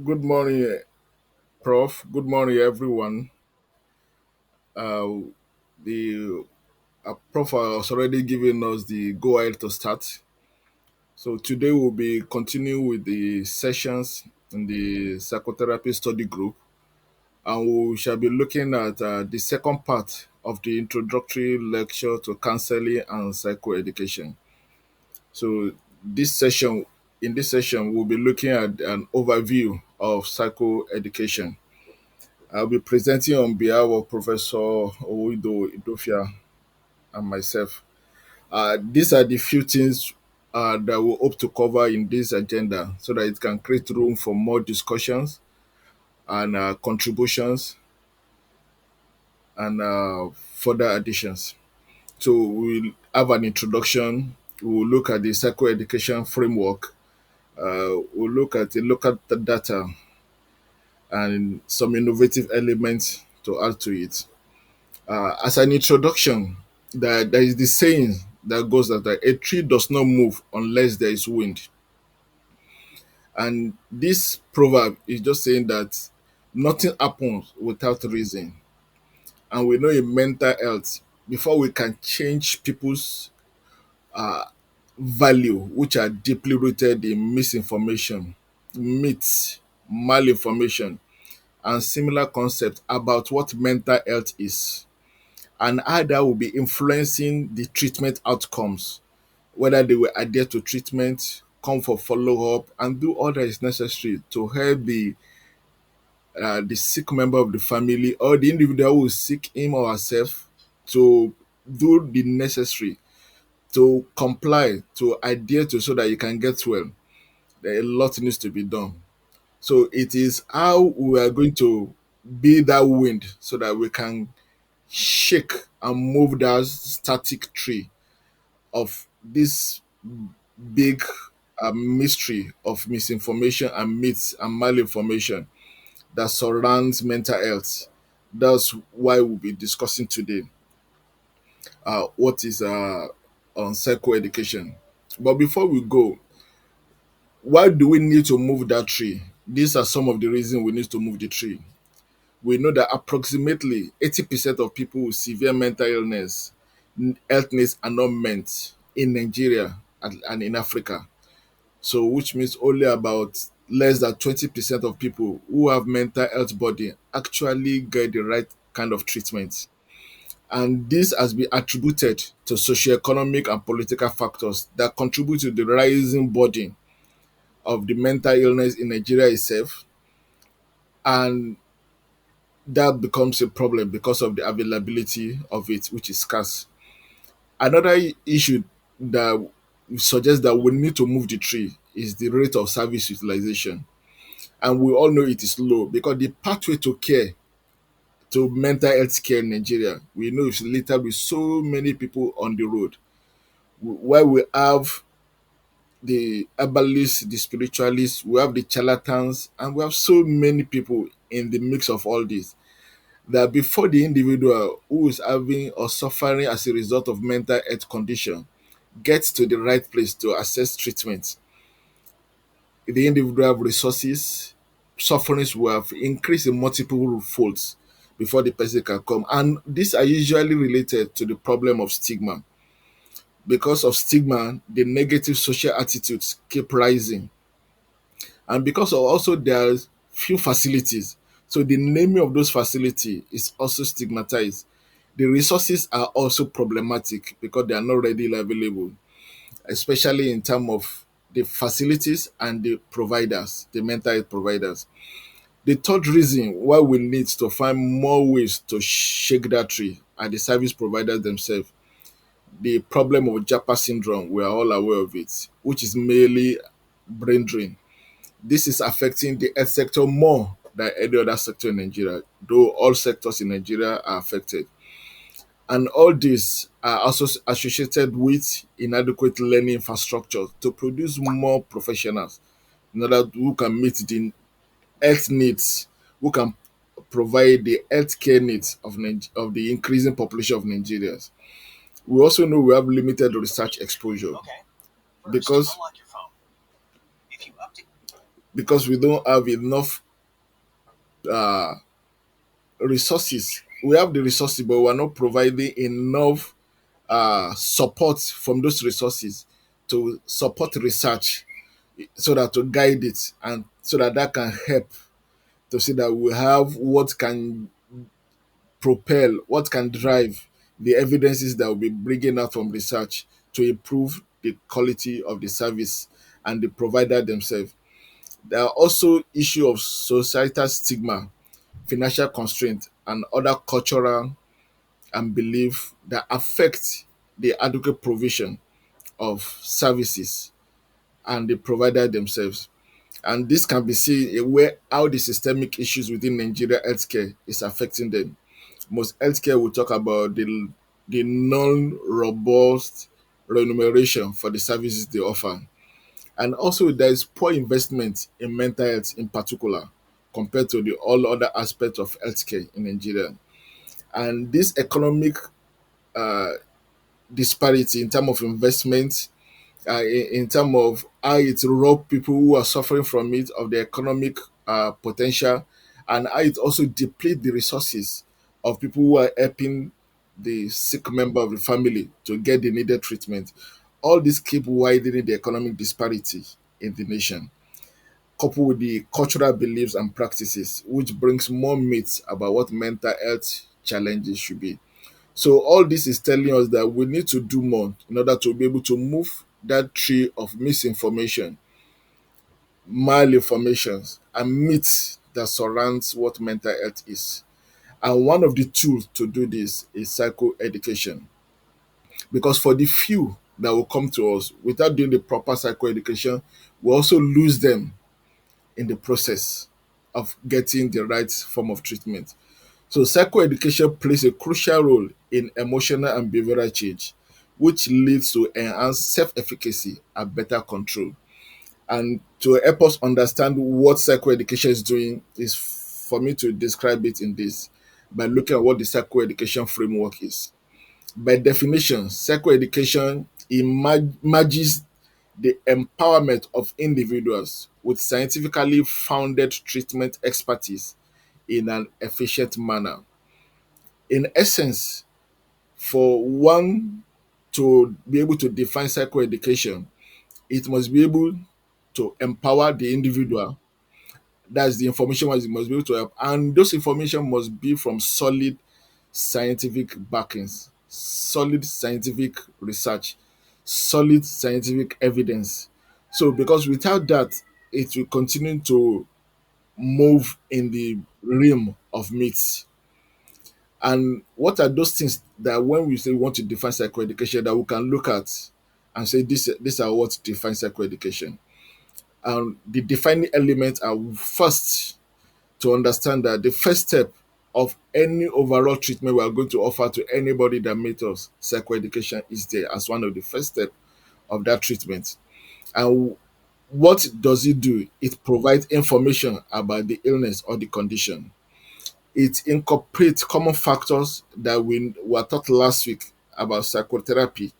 Good morning, Prof. Good morning, everyone. Uh, the Prof has already given us the go ahead to start. So today we'll be continuing with the sessions in the psychotherapy study group, and we shall be looking at the second part of the introductory lecture to counseling and psychoeducation. So in this session, we'll be looking at an overview of psychoeducation. I'll be presenting on behalf of Professor Owido Idofia and myself. These are the few things that we hope to cover in this agenda so that it can create room for more discussions and contributions and further additions. So we'll have an introduction. We'll look at the psychoeducation framework. We'll look at the local data and some innovative elements to add to it. As an introduction, there is the saying that goes that a tree does not move unless there is wind. And this proverb is just saying that nothing happens without reason. And we know in mental health, before we can change people's uh, value, which are deeply rooted in misinformation, myths, malinformation, and similar concepts about what mental health is, and how that will be influencing the treatment outcomes, whether they will adhere to treatment, come for follow up, and do all that is necessary to help the sick member of the family or the individual who is sick, him or herself, to do the necessary, to comply, to adhere to, so that you can get well. There a lot needs to be done. So it is how we are going to be that wind so that we can shake and move that static tree of this big mystery of misinformation and myths and malinformation that surrounds mental health. That's why we'll be discussing today what is on psychoeducation. But before we go, why do we need to move that tree? These are some of the reasons we need to move the tree. We know that approximately 80% of people with severe mental health needs are not met in Nigeria and in Africa. So, which means only about less than 20% of people who have mental health body actually get the right kind of treatment. And this has been attributed to socioeconomic and political factors that contribute to the rising burden of the mental illness in Nigeria itself. And that becomes a problem because of the availability of it, which is scarce. Another issue that suggests that we need to move the tree is the rate of service utilization. And we all know it is low because the pathway to care, to mental health care in Nigeria, we know it's littered with so many people on the road. Where we have the herbalists, the spiritualists, we have the charlatans, and we have so many people in the mix of all this, that before the individual who is having or suffering as a result of mental health condition gets to the right place to access treatment, the individual have resources, sufferings will have increased in multiple folds before the person can come. And these are usually related to the problem of stigma. Because of stigma, the negative social attitudes keep rising. And because of also there's few facilities. So the naming of those facilities is also stigmatized. The resources are also problematic because they are not readily available, especially in terms of the facilities and the providers, the mental health providers. The third reason why we need to find more ways to shake that tree are the service providers themselves. The problem of Japa syndrome, we are all aware of it, which is mainly brain drain. This is affecting the health sector more than any other sector in Nigeria, though all sectors in Nigeria are affected. And all these are also associated with inadequate learning infrastructure to produce more professionals in order who can meet the health needs, who can provide the healthcare needs of the increasing population of Nigerians. We also know we have limited research exposure because because we don't have enough uh, resources. We have the resources, but we're not providing enough support from those resources to support research, so that to guide it, and so that that can help to see that we have what can propel, what can drive the evidences that will be bringing out from research to improve the quality of the service and the provider themselves. There are also issue of societal stigma, financial constraint, and other cultural and belief that affect the adequate provision of services and the provider themselves. And this can be seen where how the systemic issues within Nigeria healthcare is affecting them. Most healthcare will talk about the non-robust remuneration for the services they offer. And also there is poor investment in mental health in particular compared to the all other aspects of healthcare in Nigeria. And this economic uh, disparity in terms of investment, in terms of how it rob people who are suffering from it of the economic potential, and how it also deplete the resources of people who are helping the sick member of the family to get the needed treatment. All this keep widening the economic disparity in the nation, coupled with the cultural beliefs and practices, which brings more myths about what mental health challenges should be. So all this is telling us that we need to do more in order to be able to move that tree of misinformation, malinformations, and myths that surrounds what mental health is. And one of the tools to do this is psychoeducation. Because for the few that will come to us without doing the proper psychoeducation, we also lose them in the process of getting the right form of treatment. So psychoeducation plays a crucial role in emotional and behavioral change, which leads to enhanced self-efficacy and better control. And to help us understand what psychoeducation is doing is for me to describe it in this by looking at what the psychoeducation framework is. By definition, psychoeducation merges the empowerment of individuals with scientifically founded treatment expertise in an efficient manner. In essence, for one to be able to define psychoeducation, it must be able to empower the individual. That's the information it must be able to help. And those information must be from solid scientific backings, solid scientific research, solid scientific evidence. So because without that, it will continue to move in the realm of myths. And what are those things that when we say we want to define psychoeducation that we can look at and say these are what defines psychoeducation? And the defining elements are first to understand that the first step of any overall treatment we are going to offer to anybody that meets us, psychoeducation is there as one of the first steps of that treatment. And what does it do? It provides information about the illness or the condition. It incorporates common factors that we were taught last week about psychotherapy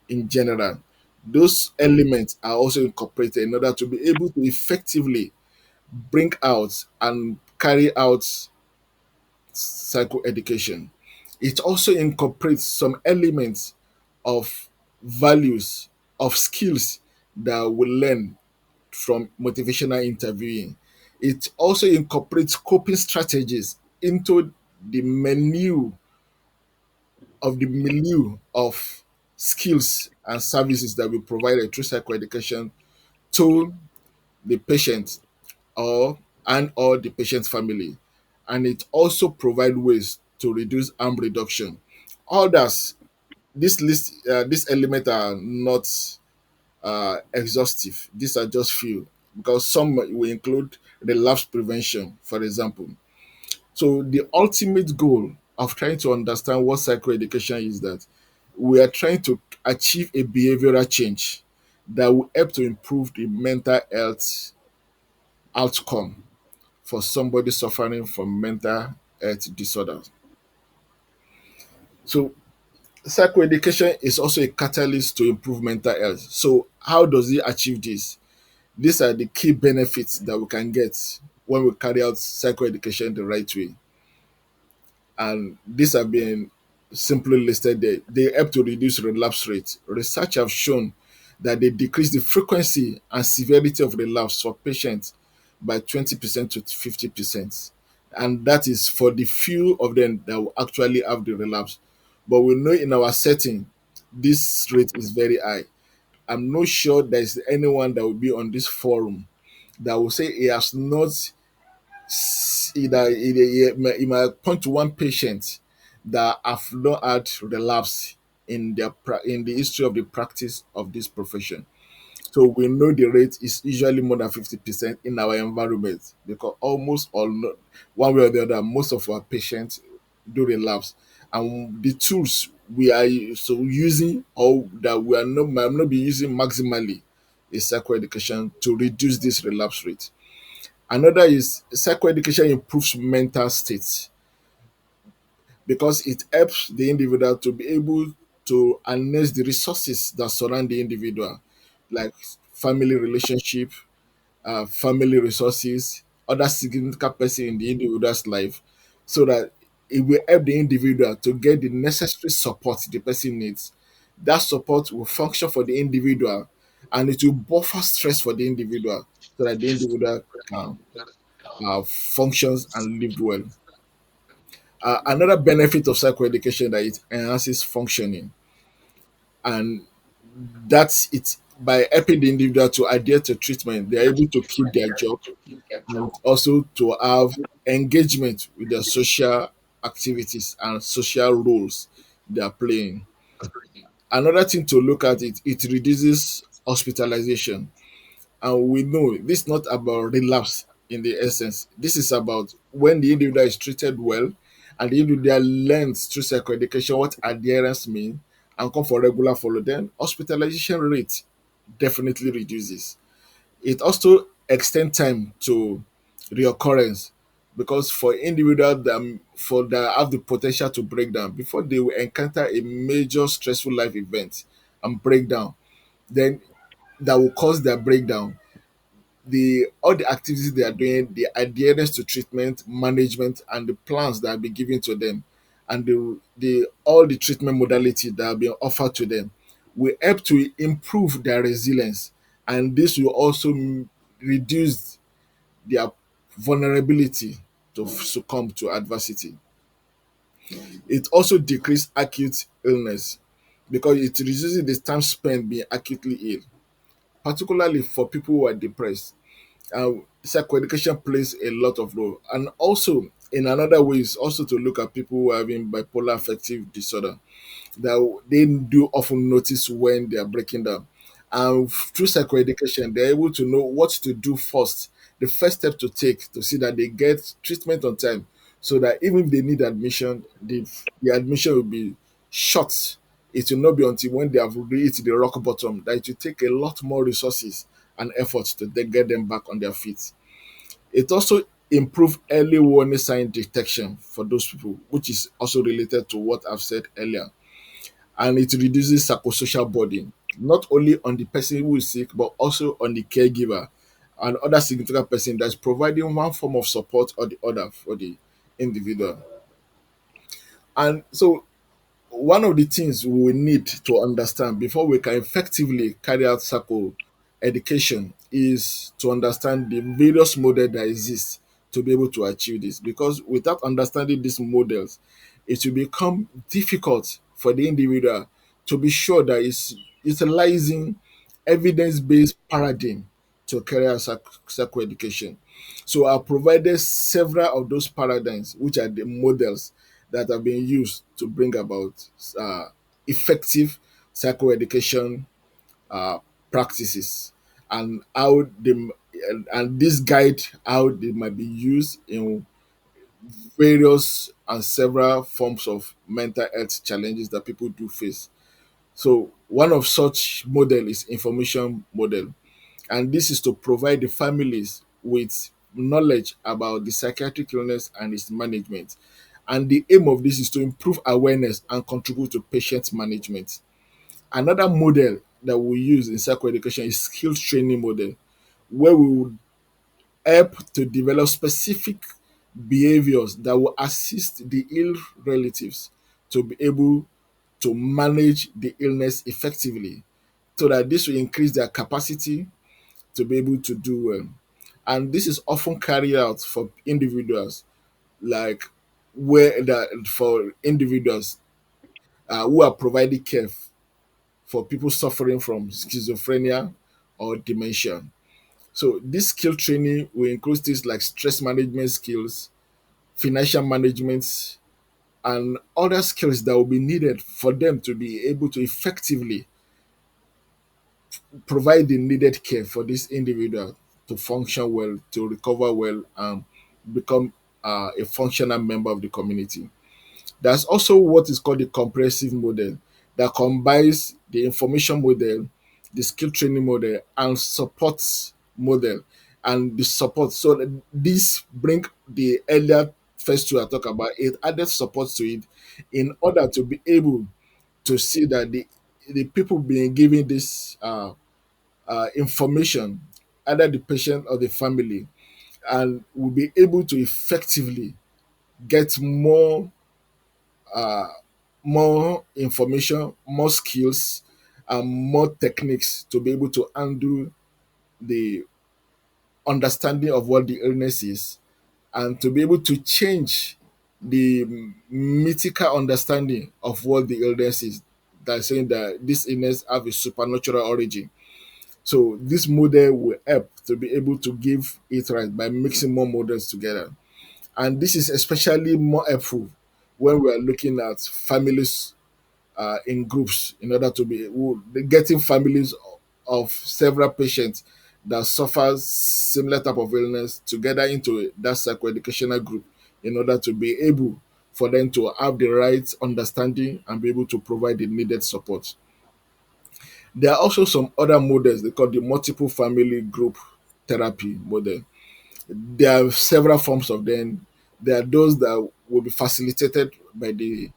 in general. Those elements are also incorporated in order to be able to effectively bring out and carry out psychoeducation. It also incorporates some elements of values, of skills that we learn from motivational interviewing. It also incorporates coping strategies into the menu of the milieu of skills and services that we provide through psychoeducation to the patient or or the patient's family. And it also provide ways to reduce harm reduction. Others, this list, these elements are not exhaustive. These are just few because some will include relapse prevention, for example. So the ultimate goal of trying to understand what psychoeducation is that we are trying to achieve a behavioral change that will help to improve the mental health outcome for somebody suffering from mental health disorders. So psychoeducation is also a catalyst to improve mental health. So how does it achieve this? These are the key benefits that we can get when we carry out psychoeducation the right way. And these have been simply listed there. They help to reduce relapse rate. Research have shown that they decrease the frequency and severity of relapse for patients by 20% to 50%. And that is for the few of them that will actually have the relapse. But we know in our setting, this rate is very high. I'm not sure there's anyone that will be on this forum that will say he has not he might point to one patient that have not had relapse in in the history of the practice of this profession. So we know the rate is usually more than 50% in our environment because almost all, one way or the other, most of our patients do relapse. And the tools we are so using or that we are not might not be using maximally is psychoeducation to reduce this relapse rate. Another is psychoeducation improves mental state because it helps the individual to be able to harness the resources that surround the individual, like family relationship, family resources, other significant person in the individual's life, so that it will help the individual to get the necessary support the person needs. That support will function for the individual and it will buffer stress for the individual so that the individual can functions and lived well. Another benefit of psychoeducation that it enhances functioning, and that's it. By helping the individual to adhere to treatment, they're able to keep their job and also to have engagement with their social activities and social roles they are playing. Another thing to look at it reduces hospitalization. And we know this is not about relapse in the essence. This is about when the individual is treated well and the individual learns through psychoeducation what adherence means and come for regular follow, then hospitalization rate definitely reduces. It also extends time to reoccurrence because for individuals that for that have the potential to break down before they will encounter a major stressful life event and breakdown, then that will cause their breakdown, the all the activities they are doing, the adherence to treatment management and the plans that have been given to them, and the all the treatment modalities that have been offered to them will help to improve their resilience, and this will also reduce their vulnerability to succumb to adversity. It also decreases acute illness because it reduces the time spent being acutely ill, particularly for people who are depressed. Psychoeducation plays a lot of role, and also in another way is also to look at people who are having bipolar affective disorder that they do often notice when they are breaking down. And through psychoeducation, they're able to know what to do first, the first step to take to see that they get treatment on time, so that even if they need admission, the admission will be short. It will not be until when they have reached the rock bottom that it will take a lot more resources and effort to then get them back on their feet. It also improve early warning sign detection for those people, which is also related to what I've said earlier, and it reduces psychosocial burden, not only on the person who is sick, but also on the caregiver and other significant person that's providing one form of support or the other for the individual. And so one of the things we will need to understand before we can effectively carry out psycho education is to understand the various models that exist to be able to achieve this. Because without understanding these models, it will become difficult for the individual to be sure that it's utilizing evidence-based paradigm to carry out psycho education. So I provided several of those paradigms, which are the models that have been used to bring about uh, effective psychoeducation uh, practices, and how they and this guide how they might be used in various and several forms of mental health challenges that people do face. So one of such model is information model, and this is to provide the families with knowledge about the psychiatric illness and its management. And the aim of this is to improve awareness and contribute to patient management. Another model that we use in psychoeducation is skills training model, where we would help to develop specific behaviors that will assist the ill relatives to be able to manage the illness effectively, so that this will increase their capacity to be able to do well. And this is often carried out for individuals, like where that for individuals who are providing care for people suffering from schizophrenia or dementia. So this skill training will include things like stress management skills, financial management, and other skills that will be needed for them to be able to effectively provide the needed care for this individual to function well, to recover well, and become a functional member of the community. There's also what is called the comprehensive model that combines the information model, the skill training model, and support model. And the support, so this bring the earlier first two I talk about, it added support to it in order to be able to see that the people being given this information, either the patient or the family, and will be able to effectively get uh, more information, more skills, and more techniques to be able to handle the understanding of what the illness is, and to be able to change the mythical understanding of what the illness is. That's saying that this illness have a supernatural origin. So this model will help to be able to give it right by mixing more models together. And this is especially more helpful when we are looking at families in groups, in order to be getting families of several patients that suffer similar type of illness together into that psychoeducational group, in order to be able for them to have the right understanding and be able to provide the needed support. There are also some other models they call the multiple family group therapy model. There are several forms of them. There are those that will be facilitated by the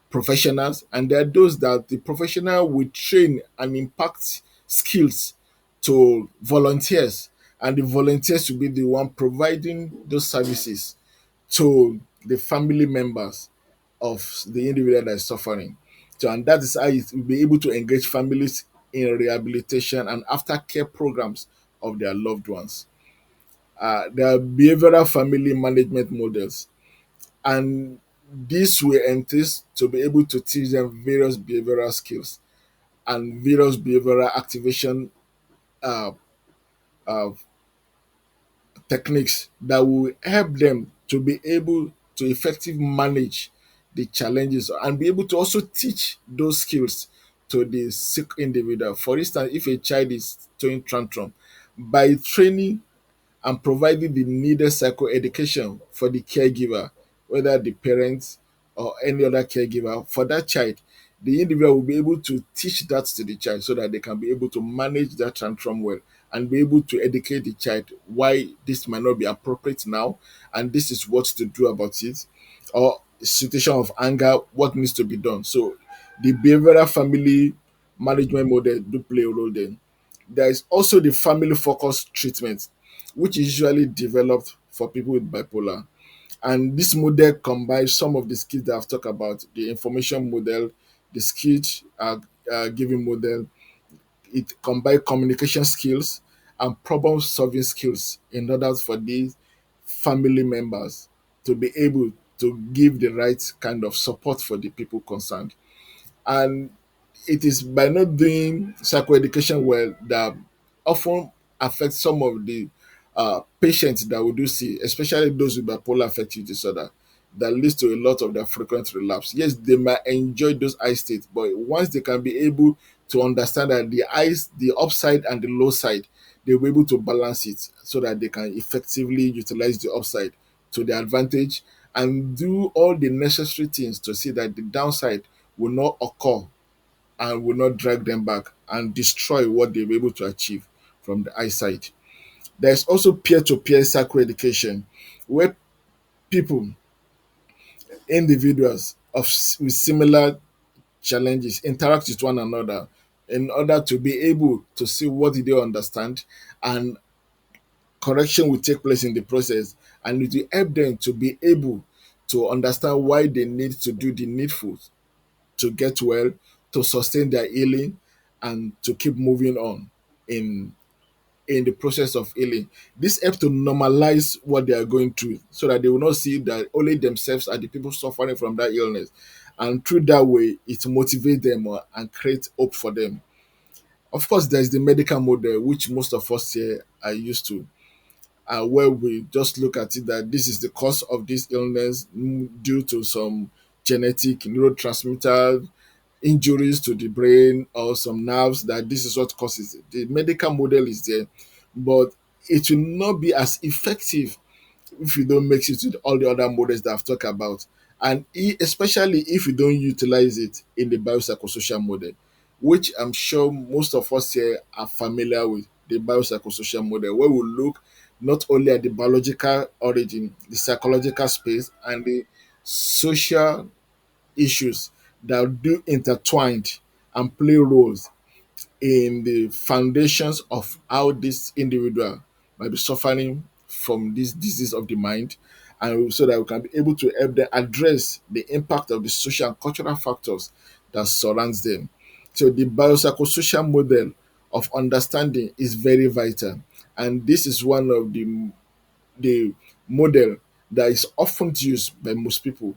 professionals, and there are those that the professional will train and impact skills to volunteers, and the volunteers will be the one providing those services to the family members of the individual that is suffering. So, and that is how it will be able to engage families in rehabilitation and aftercare programs of their loved ones. There are behavioral family management models, and this will entail to be able to teach them various behavioral skills and various behavioral activation uh, uh, techniques that will help them to be able to effectively manage the challenges and be able to also teach those skills to the sick individual. For instance, if a child is throwing tantrum, by training and providing the needed psychoeducation for the caregiver, whether the parents or any other caregiver for that child, the individual will be able to teach that to the child so that they can be able to manage that tantrum well, and be able to educate the child why this might not be appropriate now, and this is what to do about it, or situation of anger, what needs to be done. So the behavioral family management model do play a role there. There is also the family focused treatment, which is usually developed for people with bipolar. And this model combines some of the skills that I've talked about, the information model, the skills giving model. It combines communication skills and problem solving skills in order for these family members to be able to give the right kind of support for the people concerned. And it is by not doing psychoeducation well that often affects some of the patients that we do see, especially those with bipolar affective disorder, that leads to a lot of their frequent relapse. Yes, they might enjoy those high states, but once they can be able to understand that the highs, the upside and the low side, they'll be able to balance it so that they can effectively utilize the upside to their advantage and do all the necessary things to see that the downside will not occur and will not drag them back and destroy what they were able to achieve from the eyesight. There's also peer-to-peer psychoeducation, where people, individuals with similar challenges interact with one another in order to be able to see what did they understand and correction will take place in the process, and it will help them to be able to understand why they need to do the needful to get well, to sustain their healing, and to keep moving on in in the process of healing. This helps to normalize what they are going through so that they will not see that only themselves are the people suffering from that illness. And through that way, it motivates them and create hope for them. Of course, there's the medical model, which most of us here are used to, where we just look at it that this is the cause of this illness due to some genetic neurotransmitter injuries to the brain or some nerves, that this is what causes it. The medical model is there, but it will not be as effective if you don't mix it with all the other models that I've talked about, and especially if you don't utilize it in the biopsychosocial model, which I'm sure most of us here are familiar with, the biopsychosocial model, where we look not only at the biological origin, the psychological space, and the social issues that do intertwined and play roles in the foundations of how this individual might be suffering from this disease of the mind, and so that we can be able to help them address the impact of the social and cultural factors that surrounds them. So the biopsychosocial model of understanding is very vital, and this is one of the model that is often used by most people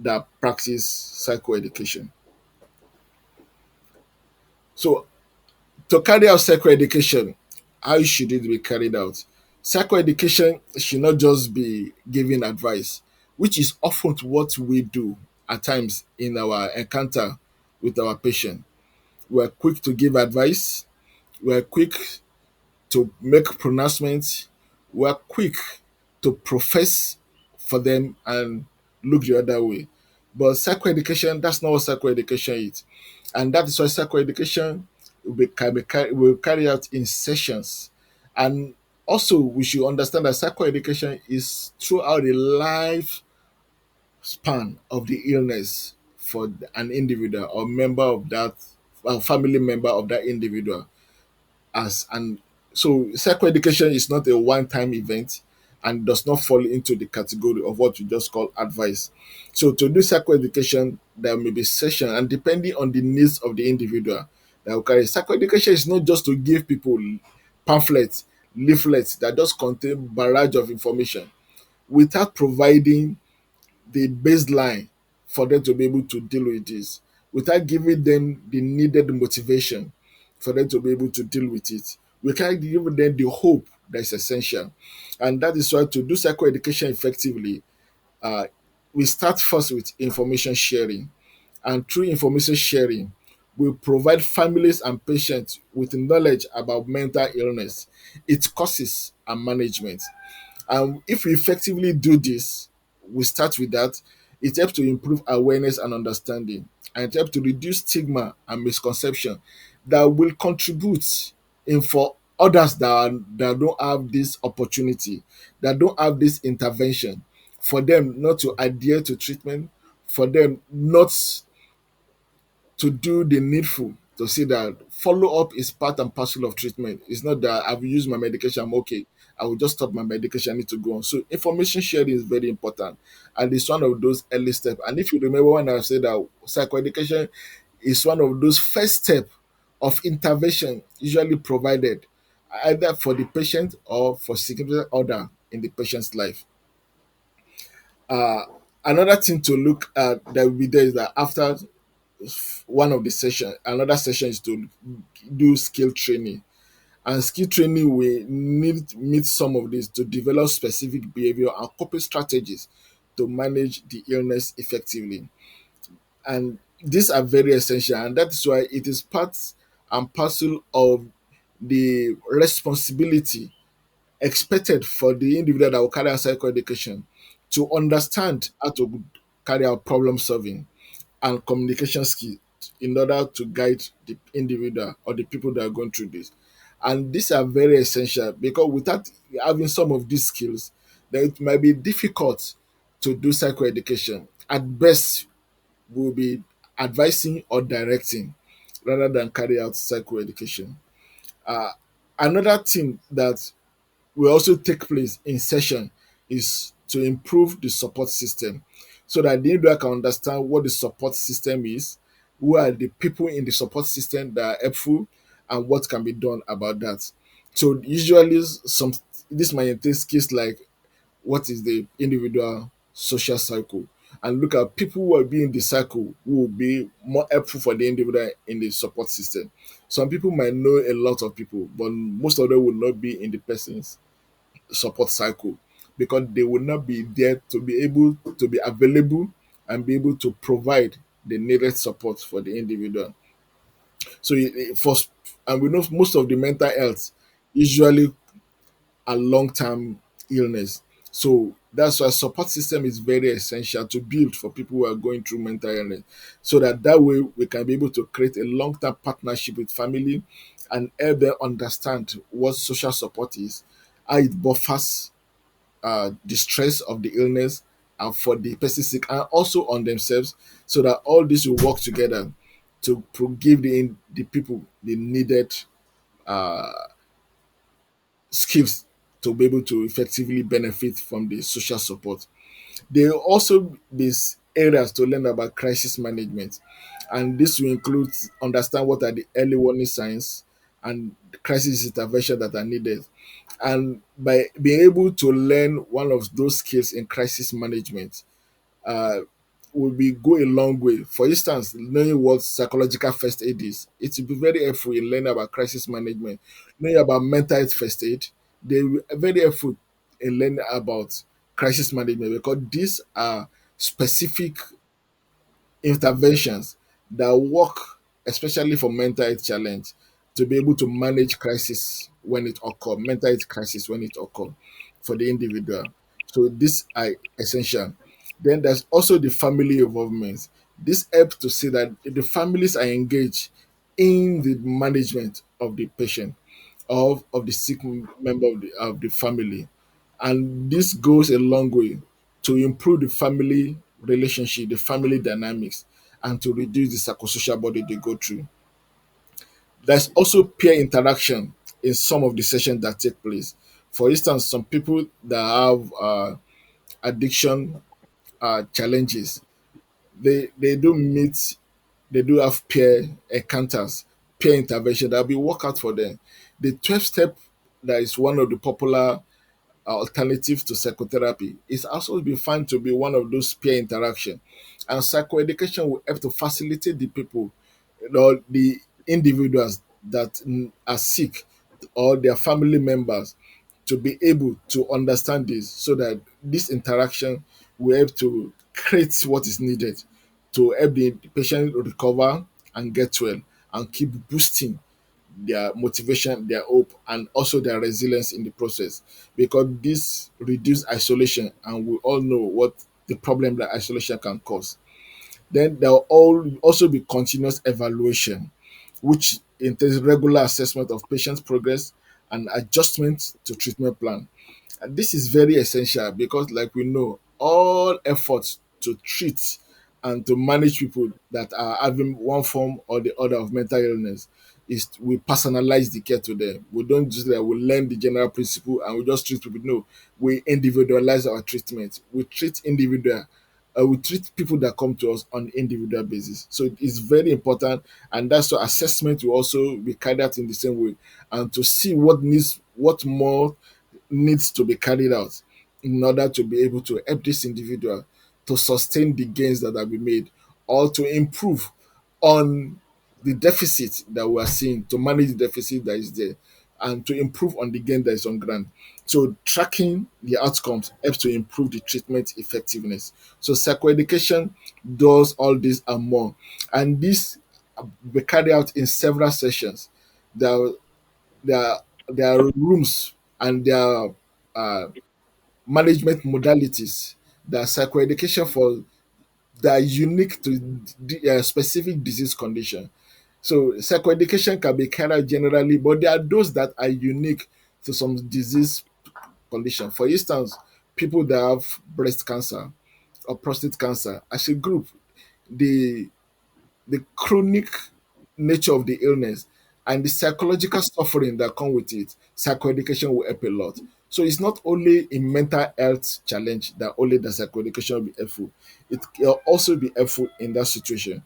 that practice psychoeducation. So to carry out psychoeducation, how should it be carried out? Psychoeducation should not just be giving advice, which is often what we do at times in our encounter with our patient. We're quick to give advice, we're quick to make pronouncements, we're quick to profess for them and look the other way. But psychoeducation, that's not what psychoeducation is. And that is why psychoeducation will carry out in sessions. And also, we should understand that psychoeducation is throughout the life span of the illness for an individual or member of that, family member of that individual. As and so psychoeducation is not a one-time event and does not fall into the category of what we just call advice. So to do psychoeducation, there may be session, and depending on the needs of the individual that will carry. Psychoeducation is not just to give people pamphlets, leaflets that just contain barrage of information without providing the baseline for them to be able to deal with this, without giving them the needed motivation for them to be able to deal with it. We can't give them the hope that is essential. And that is why to do psychoeducation effectively, uh, we start first with information sharing. And through information sharing, we provide families and patients with knowledge about mental illness, its causes, and management. And if we effectively do this, we start with that, it helps to improve awareness and understanding, and it helps to reduce stigma and misconception that will contribute in for others that don't have this opportunity, that don't have this intervention, for them not to adhere to treatment, for them not to do the needful, to see that follow up is part and parcel of treatment. It's not that I've used my medication, I'm okay, I will just stop my medication, I need to go on. So information sharing is very important, and it's one of those early steps. And if you remember when I said that psychoeducation is one of those first steps of intervention usually provided either for the patient or for significant other in the patient's life. Uh, Another thing to look at that will be there is that after one of the session, another session is to do skill training. And skill training will need meet some of this to develop specific behavior and coping strategies to manage the illness effectively. And these are very essential, and that is why it is part and parcel of the responsibility expected for the individual that will carry out psychoeducation to understand how to carry out problem solving and communication skills in order to guide the individual or the people that are going through this. And these are very essential because without having some of these skills, then it might be difficult to do psychoeducation. At best, we'll be advising or directing rather than carry out psychoeducation. Uh, Another thing that will also take place in session is to improve the support system so that the individual can understand what the support system is, who are the people in the support system that are helpful, and what can be done about that. So usually some this might entail skills like what is the individual social cycle, and look at people who will be in the cycle who will be more helpful for the individual in the support system. Some people might know a lot of people, but most of them will not be in the person's support cycle because they will not be there to be able to be available and be able to provide the needed support for the individual. So first, and we know most of the mental health usually a long-term illness. So that's why support system is very essential to build for people who are going through mental illness, so that way we can be able to create a long-term partnership with family and help them understand what social support is, how it buffers the stress of the illness and for the person sick and also on themselves, so that all this will work together to give the people the needed uh, skills to be able to effectively benefit from the social support. There will also be areas to learn about crisis management, and this will include understand what are the early warning signs and crisis intervention that are needed. And by being able to learn one of those skills in crisis management, uh, will be go a long way. For instance, knowing what psychological first aid is, it will be very helpful in learning about crisis management. Knowing about mental health first aid, they will be very helpful in learning about crisis management because these are specific interventions that work especially for mental health challenge to be able to manage crisis when it occur, mental health crisis when it occur for the individual. So these are essential. Then there's also the family involvement. This helps to see that the families are engaged in the management of the patient of the sick member of the family, and this goes a long way to improve the family relationship, the family dynamics, and to reduce the psychosocial burden they go through. There's also peer interaction in some of the sessions that take place. For instance, some people that have addiction challenges, they do meet, they do have peer encounters, peer intervention that will be work out for them. The 12 step that is one of the popular alternative to psychotherapy is also been found to be one of those peer interaction. And psychoeducation will help to facilitate the people, the individuals that are sick or their family members to be able to understand this so that this interaction will help to create what is needed to help the patient recover and get well and keep boosting their motivation, their hope, and also their resilience in the process. Because this reduce isolation, and we all know what the problem that isolation can cause. Then there will also be continuous evaluation, which entails regular assessment of patient's progress and adjustment to treatment plan. And this is very essential because, like we know, all efforts to treat and to manage people that are having one form or the other of mental illness is we personalize the care to them. We don't just like we learn the general principle and we just treat people. No, we individualize our treatment. We treat individual. We treat people that come to us on individual basis. So it's very important, and that's why assessment will also be carried out in the same way, and to see what more needs to be carried out in order to be able to help this individual to sustain the gains that have been made or to improve on the deficit that we are seeing, to manage the deficit that is there and to improve on the gain that is on ground. So tracking the outcomes helps to improve the treatment effectiveness. So psychoeducation does all this and more. And this will carry out in several sessions. There, there, there are rooms and there are uh, management modalities that are psychoeducation for that are unique to the specific disease condition. So psychoeducation can be carried out generally, but there are those that are unique to some disease condition. For instance, people that have breast cancer or prostate cancer, as a group, the the chronic nature of the illness and the psychological suffering that come with it, psychoeducation will help a lot. So it's not only in mental health challenge that only the psychoeducation will be helpful. It can also be helpful in that situation.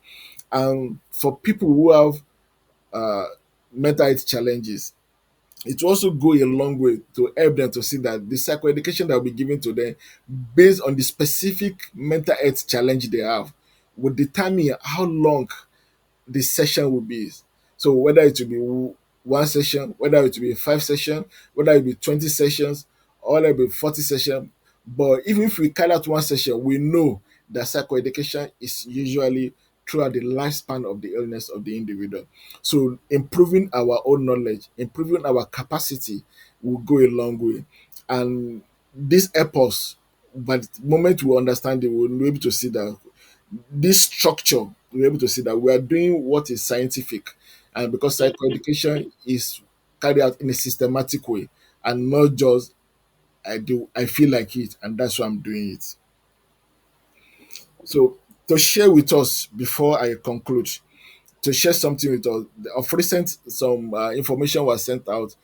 And for people who have uh, mental health challenges, it will also go a long way to help them to see that the psychoeducation that will be given to them based on the specific mental health challenge they have will determine how long the session will be. So whether it will be one session, whether it will be 5 sessions, whether it will be 20 sessions, or whether it will be 40 sessions. But even if we carry out one session, we know that psychoeducation is usually throughout the lifespan of the illness of the individual. So improving our own knowledge, improving our capacity will go a long way. And this helps us, but the moment we understand it, we'll be able to see that this structure, we're able to see that we are doing what is scientific, and because psychoeducation is carried out in a systematic way and not just I feel like it and that's why I'm doing it. So to share with us before I conclude, to share something with us, of recent some information was sent out,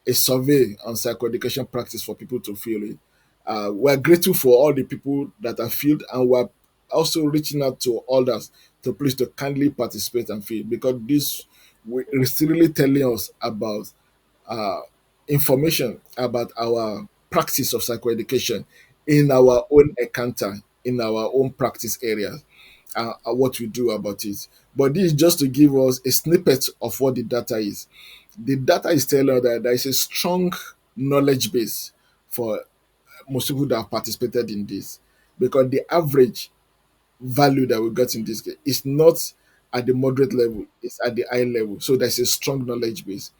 a survey on psychoeducation practice for people to fill it. We're grateful for all the people that are filled, and we're also reaching out to others to please to kindly participate and fill, because this is really telling us about uh, information about our practice of psychoeducation in our own encounter, in our own practice areas, what we do about it. But this is just to give us a snippet of what the data is. The data is telling us that there is a strong knowledge base for most people that have participated in this, because the average value that we got in this case is not at the moderate level, it's at the high level. So there's a strong knowledge base.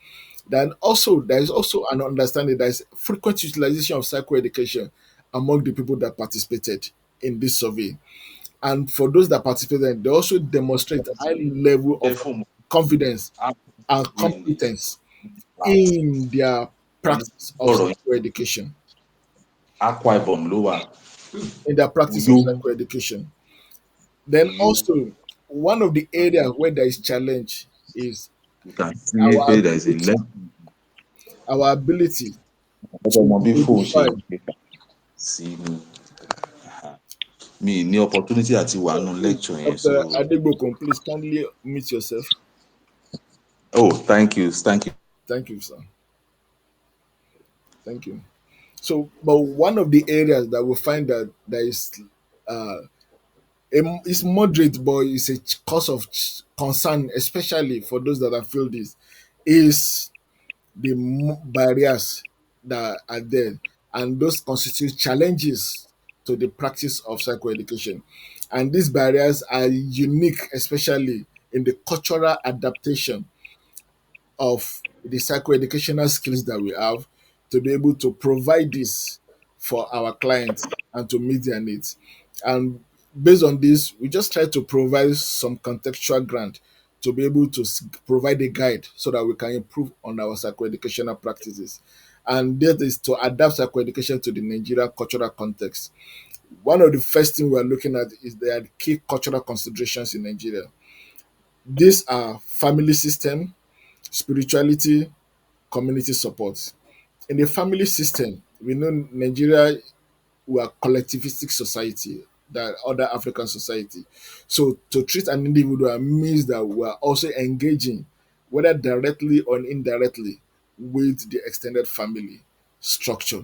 Then also there is also an understanding there is frequent utilization of psychoeducation among the people that participated in this survey. And for those that participated, they also demonstrate high level of Therefore, confidence how and doing this competence part in their ní practice of ọ̀rọ̀ psychoeducation. Akwa Ibom ló wà, In their practice of Uyo, psychoeducation. Then Uyo. also one of the areas where there is challenge is You can see our pé there is a ability, level our ability to ọmọ bí phone ṣe modify. ń gbé sí mi. Mi ì ní opportunity àti wà nínú Please, lecture yẹn, so Dr. Adegbokun, please kindly mute yourself. oh, thank you. Thank you, sir. Thank you. So, but one of the areas that we find that there is uh, it's moderate, but it's a cause of concern, especially for those that have feel this, is the barriers that are there, and those constitute challenges to the practice of psychoeducation. And these barriers are unique, especially in the cultural adaptation of the psychoeducational skills that we have to be able to provide this for our clients and to meet their needs. And based on this, we just try to provide some contextual grant to be able to provide a guide so that we can improve on our psychoeducational practices. And that is to adapt psychoeducation to the Nigerian cultural context. One of the first things we are looking at is the key cultural considerations in Nigeria. These are family system, spirituality, community support. In the family system, we know Nigeria, we are collectivistic society than other African society. So to treat an individual means that we are also engaging, whether directly or indirectly, with the extended family structure.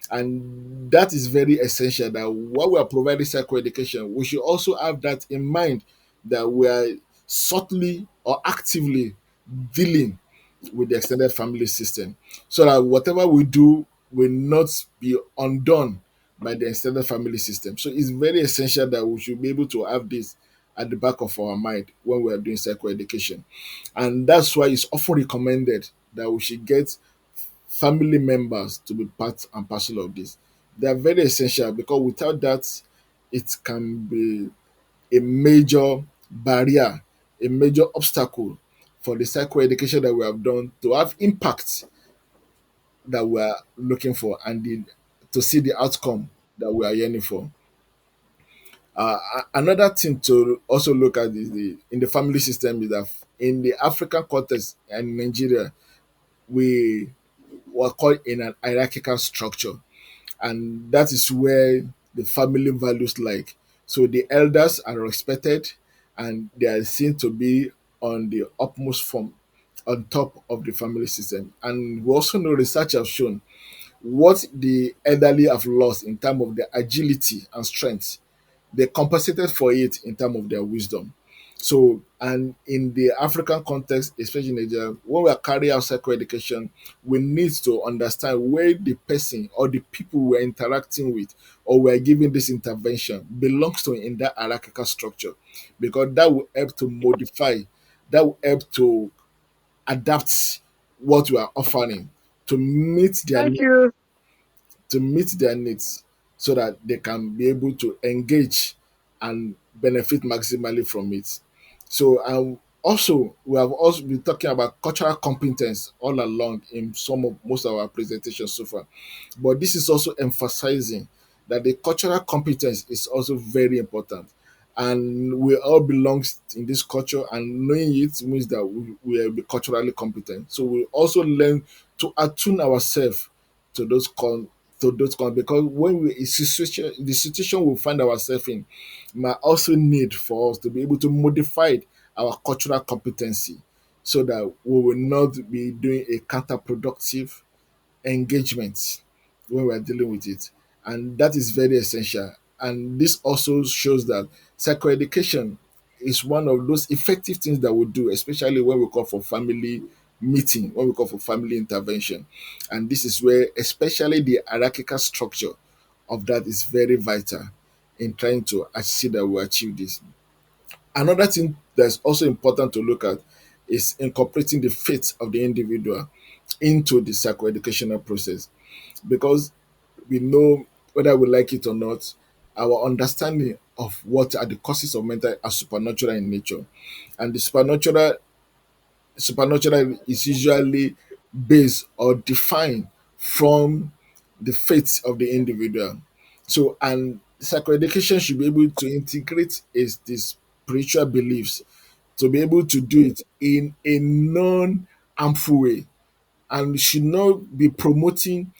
And that is very essential that while we are providing psychoeducation, we should also have that in mind, that we are subtly or actively dealing with the extended family system, so that whatever we do will not be undone by the extended family system. So it's very essential that we should be able to have this at the back of our mind when we are doing psychoeducation. And that's why it's often recommended that we should get family members to be part and parcel of this. They are very essential, because without that, it can be a major barrier, a major obstacle for the psychoeducation that we have done to have impact that we are looking for, and to see the outcome that we are yearning for. Another thing to also look at is in the family system is that in the African context and Nigeria, we were called in an hierarchical structure, and that is where the family values like. So the elders are respected, and they are seen to be on the utmost form, on top of the family system. And we also know research has shown what the elderly have lost in terms of their agility and strength, they compensated for it in terms of their wisdom. So, and in the African context, especially in Nigeria, when we are carrying out psychoeducation, we need to understand where the person or the people we're interacting with or we're giving this intervention belongs to in that hierarchical structure, because that will help to modify, that will help to adapt what we are offering to meet their Thank you. needs so that they can be able to engage and benefit maximally from it. So, also we have also been talking about cultural competence all along in some of most of our presentations so far, but this is also emphasizing that the cultural competence is also very important, and we all belong in this culture, and knowing it means that we will be culturally competent. So we also learn to attune ourselves to because when we the situation we find ourselves in might also need for us to be able to modify our cultural competency so that we will not be doing a counterproductive engagement when we're dealing with it. And that is very essential. And this also shows that psychoeducation is one of those effective things that we do, especially when we call for family meeting, when we call for family intervention. And this is where, especially the hierarchical structure of that is very vital in trying to see that we achieve this. Another thing that's also important to look at is incorporating the faith of the individual into the psychoeducational process, because we know, whether we like it or not, our understanding of what are the causes of mental are supernatural in nature, and the supernatural is usually based or defined from the faith of the individual. So, and psychoeducation should be able to integrate is these spiritual beliefs to be able to do it in a non-harmful way, and should not be promoting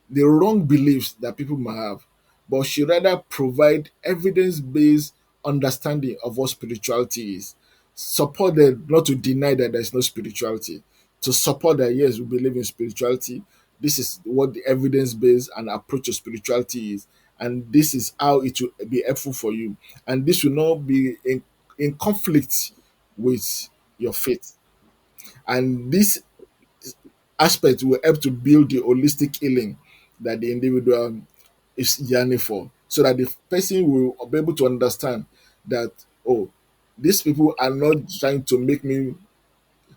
the wrong beliefs that people might have, but should rather provide evidence based understanding of what spirituality is. Support them, not to deny that there's no spirituality, to support that, yes, we believe in spirituality. This is what the evidence based and approach to spirituality is, and this is how it will be helpful for you. And this will not be in conflict with your faith. And this aspect will help to build the holistic healing that the individual is yearning for, so that the person will be able to understand that, oh, these people are not trying to make me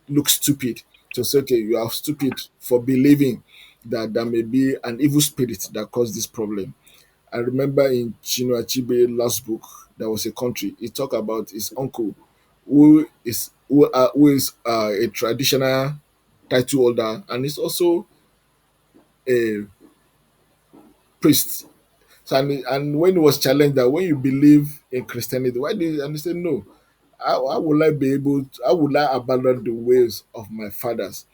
look stupid, to say, okay, you are stupid for believing that there may be an evil spirit that caused this problem. I remember in Chinua Achebe's last book, There Was a Country, he talked about his uncle who is a traditional title holder, and is also a priest. So, and when he was challenged that, when you believe in Christianity, why do you? And he said, no. How will I be able to, how will I abandon the ways of my fathers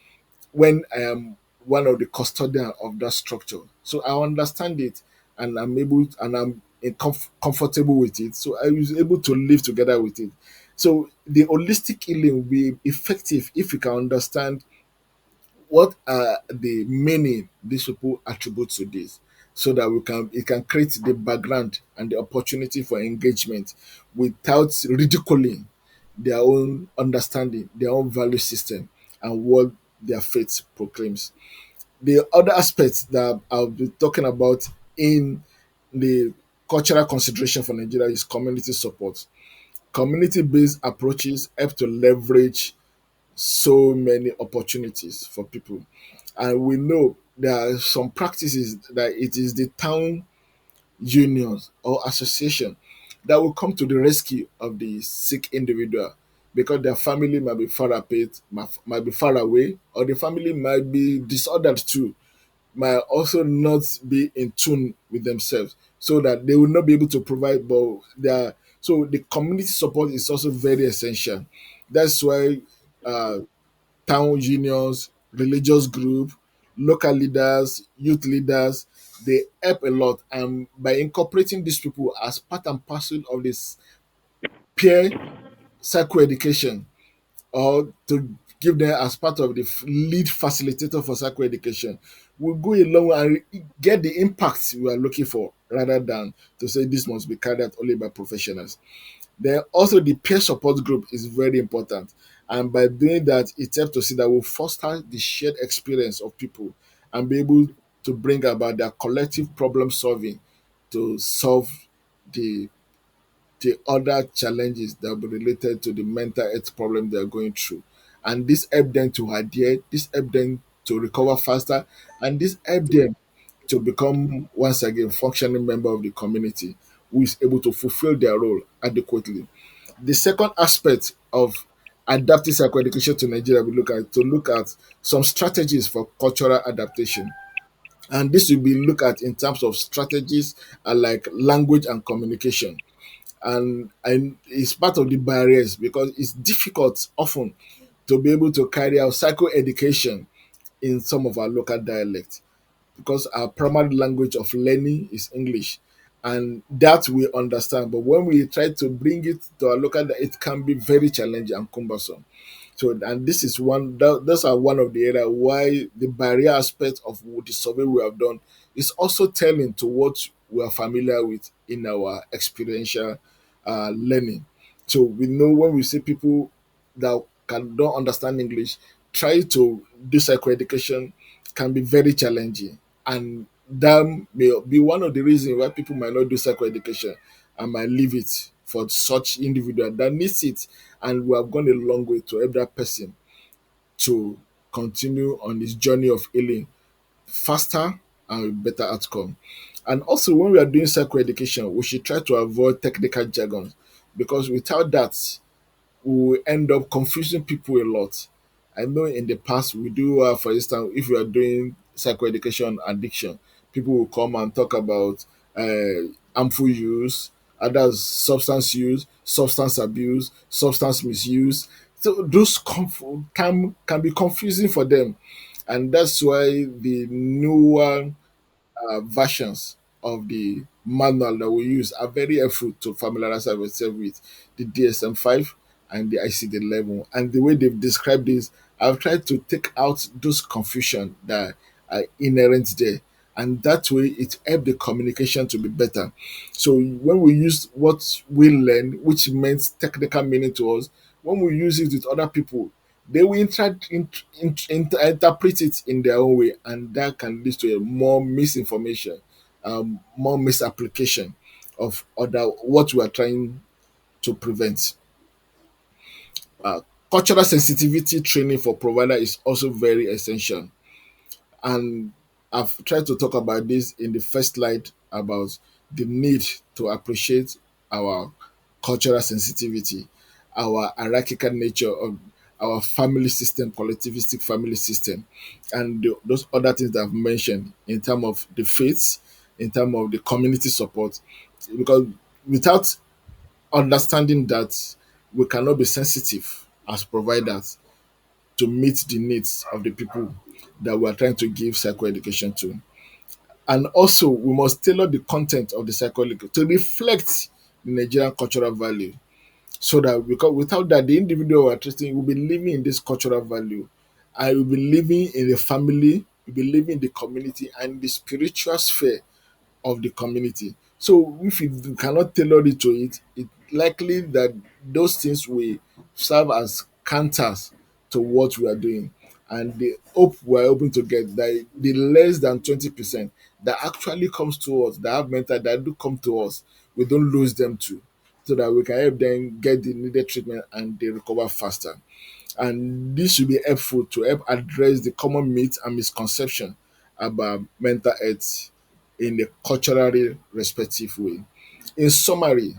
when I am one of the custodian of that structure? So I understand it, and I'm able, and I'm comfortable with it. So I was able to live together with it. So the holistic healing will be effective if we can understand what are the meaning these people attribute to this, so that we can it can create the background and the opportunity for engagement without ridiculing their own understanding, their own value system, and what their faith proclaims. The other aspects that I'll be talking about in the cultural consideration for Nigeria is community support. Community-based approaches help to leverage so many opportunities for people. And we know there are some practices that it is the town unions or association that will come to the rescue of the sick individual, because their family might be far apart, might be far away, or the family might be disordered too. might also not be in tune with themselves, so that they will not be able to provide. But their so the community support is also very essential. That's why uh, town unions, religious group, local leaders, youth leaders, they help a lot. And by incorporating these people as part and parcel of this peer psychoeducation, or to give them as part of the lead facilitator for psychoeducation, will go along and get the impact we are looking for, rather than to say this must be carried out only by professionals. Then also the peer support group is very important. And by doing that, it helps to see that we foster the shared experience of people and be able to bring about their collective problem solving to solve the other challenges that will be related to the mental health problem they are going through. And this help them to adhere, this help them to recover faster, and this help them to become once again functioning member of the community who is able to fulfill their role adequately. The second aspect of adapting psychoeducation to Nigeria, we look at some strategies for cultural adaptation. And this will be looked at in terms of strategies like language and communication. And it's part of the barriers, because it's difficult often to be able to carry out psychoeducation in some of our local dialects, because our primary language of learning is English, and that we understand. But when we try to bring it to our local, it can be very challenging and cumbersome. So, and this is those are one of the areas why the barrier aspect of the survey we have done is also telling to what we are familiar with in our experiential learning. So we know when we see people that don't understand English, try to do psychoeducation can be very challenging. And that may be one of the reasons why people might not do psychoeducation and might leave it for such individual that needs it. And we have gone a long way to help that person to continue on this journey of healing faster and with better outcome. And also, when we are doing psychoeducation, we should try to avoid technical jargon, because without that, we will end up confusing people a lot. I know in the past we do, for instance, if we are doing psychoeducation addiction, people will come and talk about harmful use, others substance use, substance abuse, substance misuse. So those can be confusing for them, and that's why the newer versions of the manual that we use are very helpful to familiarize ourselves with the DSM-5 and the ICD-11. And the way they've described this, I've tried to take out those confusion that are inherent there. And that way, it helps the communication to be better. So when we use what we learn, which means technical meaning to us, when we use it with other people, they will interpret it in their own way, and that can lead to a more misinformation, more misapplication of other what we are trying to prevent. Uh, Cultural sensitivity training for provider is also very essential, and I've tried to talk about this in the first slide about the need to appreciate our cultural sensitivity, our hierarchical nature of our family system, collectivistic family system, and those other things that I've mentioned in terms of the faiths, in terms of the community support. Because without understanding that, we cannot be sensitive as providers to meet the needs of the people that we are trying to give psychoeducation to. And also, we must tailor the content of the psychoeducation to reflect the Nigerian cultural value, so that because without that, the individual we are treating will be living in this cultural value. I will be living in the family, will be living in the community and the spiritual sphere of the community. So if you cannot tailor it to it, it's likely that those things will serve as counters to what we are doing. And the hope we're hoping to get, that the less than 20% that actually comes to us, that have mental, that do come to us, we don't lose them too, so that we can help them get the needed treatment and they recover faster. And this should be helpful to help address the common myths and misconception about mental health in a culturally respectful way. In summary,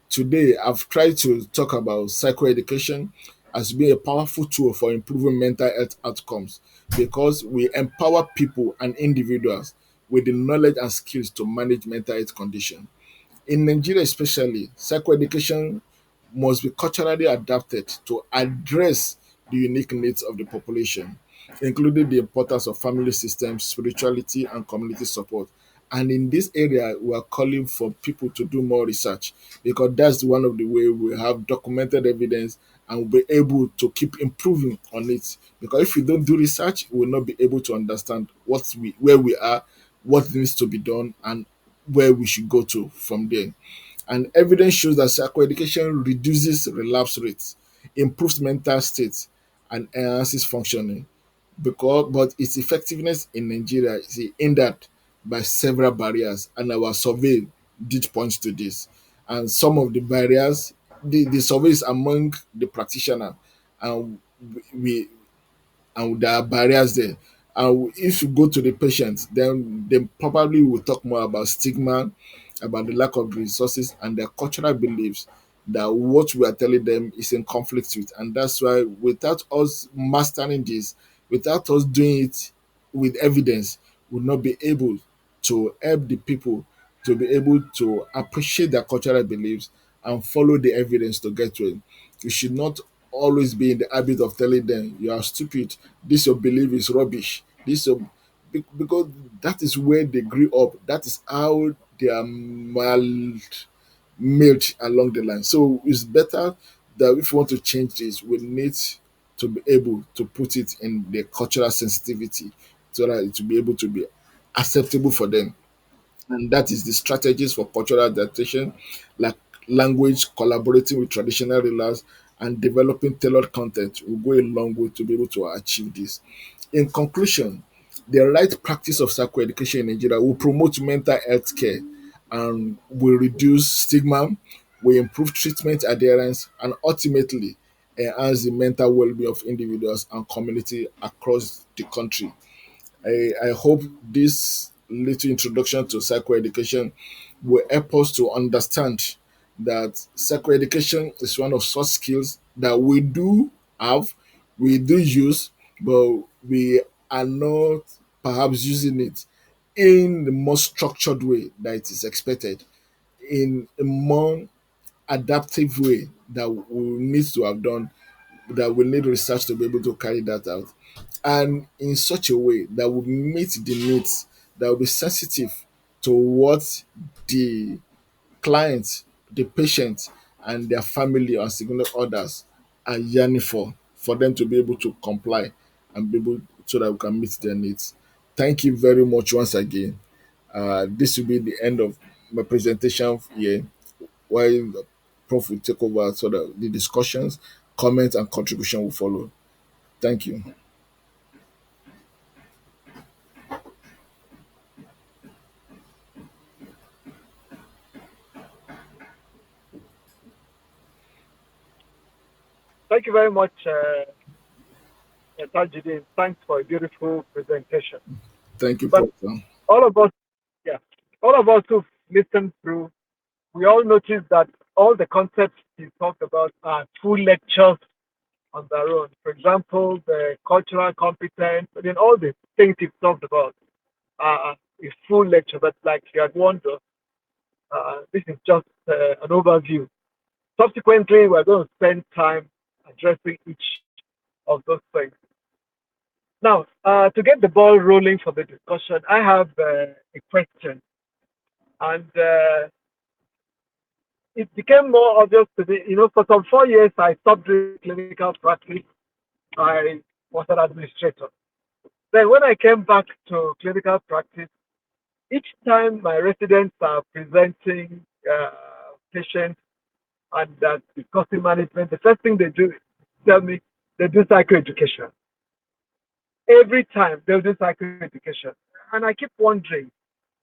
today I've tried to talk about psychoeducation as being a powerful tool for improving mental health outcomes because we empower people and individuals with the knowledge and skills to manage mental health condition. In Nigeria, especially, psychoeducation must be culturally adapted to address the unique needs of the population, including the importance of family systems, spirituality, and community support. And in this area, we are calling for people to do more research because that's one of the way we have documented evidence and we'll be able to keep improving on it. Because if we don't do research, we will not be able to understand where we are, what needs to be done, and where we should go to from there. And evidence shows that psychoeducation reduces relapse rates, improves mental state, and enhances functioning. But its effectiveness in Nigeria is hindered by several barriers, and our survey did point to this. And some of the barriers, the surveys among the practitioner, and we and there are barriers there. And if you go to the patient, then they probably will talk more about stigma, about the lack of resources, and their cultural beliefs that what we are telling them is in conflict with. And that's why, without us mastering this, without us doing it with evidence, we'll not be able to help the people to be able to appreciate their cultural beliefs and follow the evidence to get to it. You should not always be in the habit of telling them you are stupid, this your belief is rubbish, this your because that is where they grew up. That is how they are made along the line. So it's better that if we want to change this, we need to be able to put it in the cultural sensitivity so that it will be able to be acceptable for them. And that is the strategies for cultural adaptation, like language, collaborating with traditional rulers, and developing tailored content will go a long way to be able to achieve this. In conclusion, the right practice of psychoeducation in Nigeria will promote mental health care and will reduce stigma, will improve treatment adherence, and ultimately enhance the mental well-being of individuals and community across the country. I hope this little introduction to psychoeducation will help us to understand that psychoeducation is one of such skills that we do have, we do use, but we are not perhaps using it in the most structured way that it is expected, in a more adaptive way that we need to have done, that we need research to be able to carry that out, and in such a way that will meet the needs, that will be sensitive to what the clients, the patients, and their family and significant others are yearning for them to be able to comply and be able so that we can meet their needs. Thank you very much once again. This will be the end of my presentation here, while Prof will take over so that the discussions, comments, and contribution will follow. Thank you. Thank you very much, Tajudeen. Thanks for a beautiful presentation. Thank you, But Prof. all of us, yeah, all of us who've listened through, we all noticed that all the concepts you talked about are full lectures on their own. For example, the cultural competence, and then all the things you've talked about are a full lecture. But like you had wondered, this is just an overview. Subsequently, we're going to spend time addressing each of those things. Now, to get the ball rolling for the discussion, I have a question, and it became more obvious to me. For some 4 years, I stopped doing clinical practice. I was an administrator. Then, when I came back to clinical practice, each time my residents are presenting patients and discussing management, the first thing they do is tell me they do psychoeducation. Every time they'll do psychoeducation. And I keep wondering,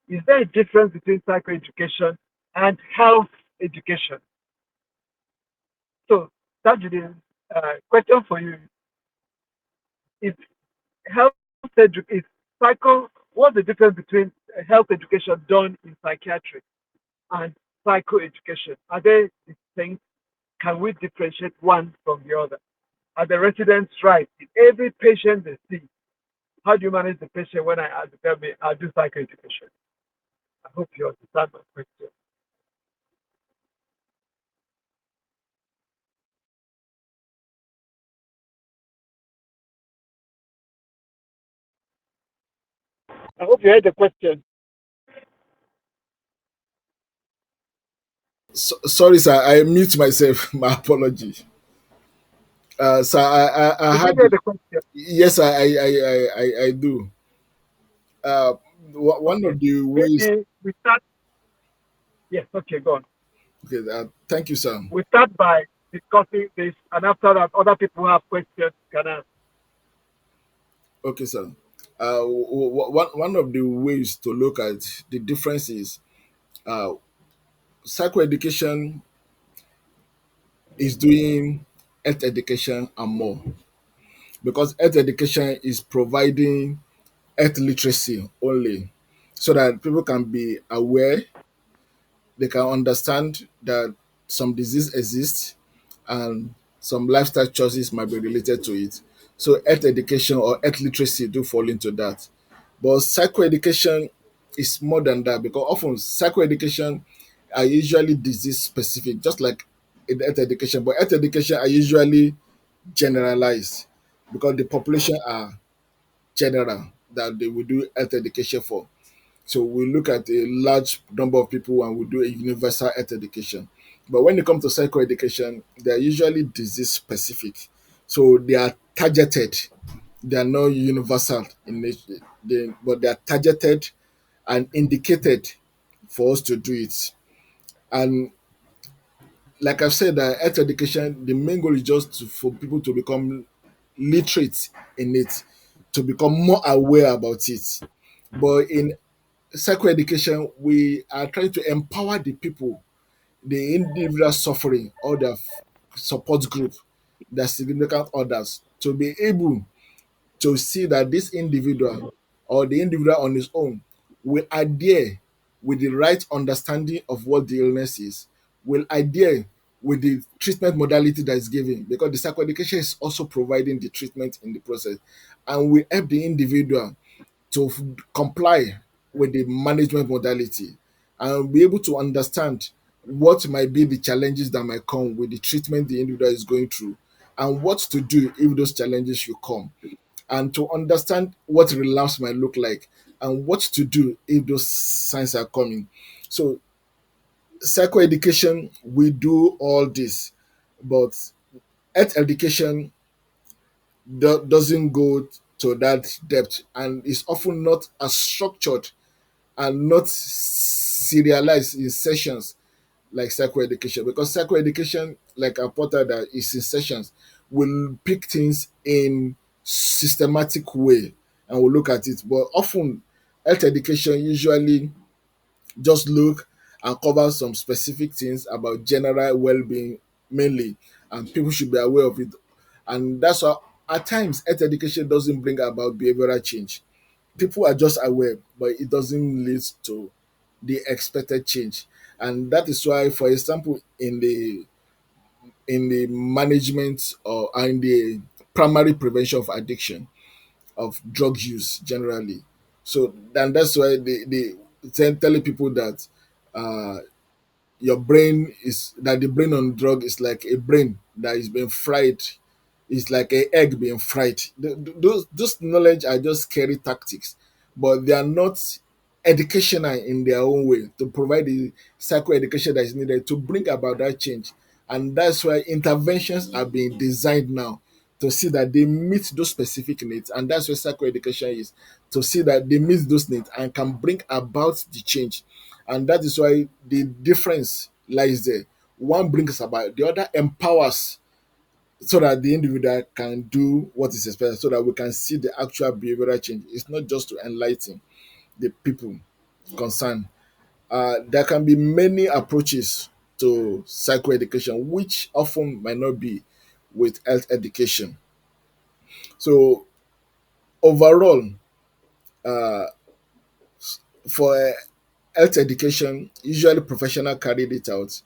is there a difference between psychoeducation and health education? So that's the question for you. Is health is psycho, what's the difference between health education done in psychiatry and psychoeducation? Are they distinct? Can we differentiate one from the other? are the residents right in every patient they see? How do you manage the patient when I ask tell me I do psychoeducation? I hope you understand my question. I hope you heard the question. Sorry, sir. I mute myself. My apology. Sir, I Did you had hear the question? yes, I do. Uh, one Okay. of the ways. Maybe we start. Yes. Okay. Go on. Okay, thank you, sir. We start by discussing this, and after that, other people have questions. Can ask. Okay, sir. One of the ways to look at the difference is uh, psychoeducation is doing health education and more because health education is providing health literacy only so that people can be aware, they can understand that some disease exists and some lifestyle choices might be related to it. So health education or health literacy do fall into that. But psychoeducation is more than that because often psychoeducation are usually disease specific, just like in health education. But health education are usually generalized because the population are general that they will do health education for. So we look at a large number of people and we do a universal health education. But when it comes to psychoeducation, they're usually disease specific. So they are targeted. They are not universal in nature, but they are targeted and indicated for us to do it. And like I've said, health education, the main goal is just for people to become literate in it, to become more aware about it. But in psychoeducation, we are trying to empower the people, the individual suffering, or the support group, the significant others, to be able to see that this individual or the individual on his own will adhere with the right understanding of what the illness is, will adhere with the treatment modality that is given, because the psychoeducation is also providing the treatment in the process, and will help the individual to comply with the management modality and be able to understand what might be the challenges that might come with the treatment the individual is going through and what to do if those challenges should come, and to understand what relapse might look like and what to do if those signs are coming. So psychoeducation, we do all this, but health education doesn't go to that depth and is often not as structured and not serialized in sessions like psychoeducation, because psychoeducation, like a portal that is in sessions, will pick things in systematic way and will look at it. But often health education usually just look and cover some specific things about general well-being mainly, and people should be aware of it. And that's why at times health education doesn't bring about behavioral change. People are just aware, but it doesn't lead to the expected change. And that is why, for example, in the management or in the primary prevention of addiction, of drug use generally. So and that's why they telling people that uh, your brain is that the brain on drug is like a brain that is being fried. It's like a egg being fried. Those knowledge are just scary tactics, but they are not educational in their own way to provide the psycho education that is needed to bring about that change. And that's why interventions are being designed now to see that they meet those specific needs. And that's where psycho education is, to see that they meet those needs and can bring about the change. And that is why the difference lies there. One brings about, the other empowers so that the individual can do what is expected, so that we can see the actual behavioral change. It's not just to enlighten the people concerned. There can be many approaches to psychoeducation, which often might not be with health education. So overall, uh, for health education, usually professional carried it out.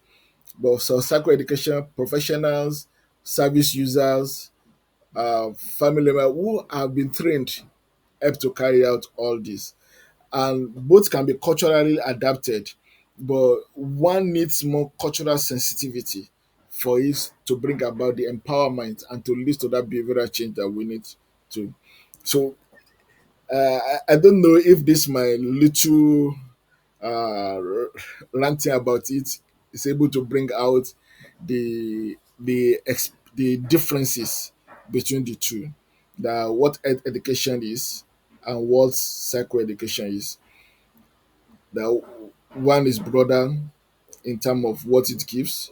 But for psychoeducation, professionals, service users, family member who have been trained help to carry out all this. And both can be culturally adapted, but one needs more cultural sensitivity for it to bring about the empowerment and to lead to that behavioral change that we need to. So I don't know if this my little uh, ranting about it is able to bring out the differences between the two, that what education is and what psychoeducation is. That one is broader in terms of what it gives,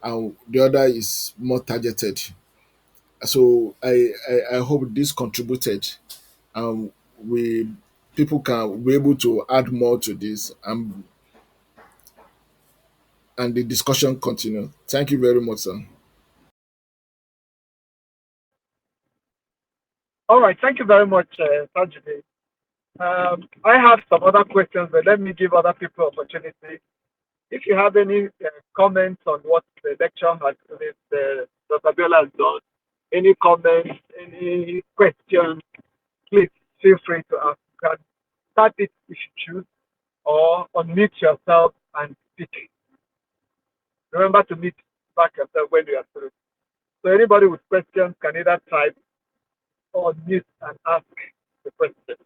and the other is more targeted. So I hope this contributed, and we people can be able to add more to this, and the discussion continue. Thank you very much, sir. All right, thank you very much, Sajid. I have some other questions, but let me give other people opportunity. If you have any comments on what the lecture has, Dr. Biola has done, any comments, any questions, please feel free to ask. You can start it if you choose, or unmute yourself and speak. Remember to mute back yourself when you are through. So anybody with questions can either type or mute and ask the question.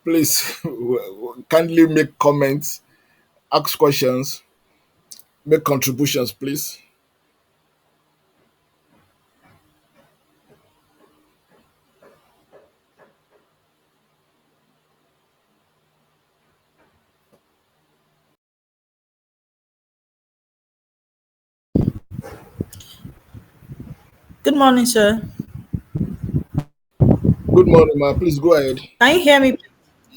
Please kindly make comments, ask questions, make contributions, please. Good morning, sir. Good morning, ma. Please go ahead. Can you hear me?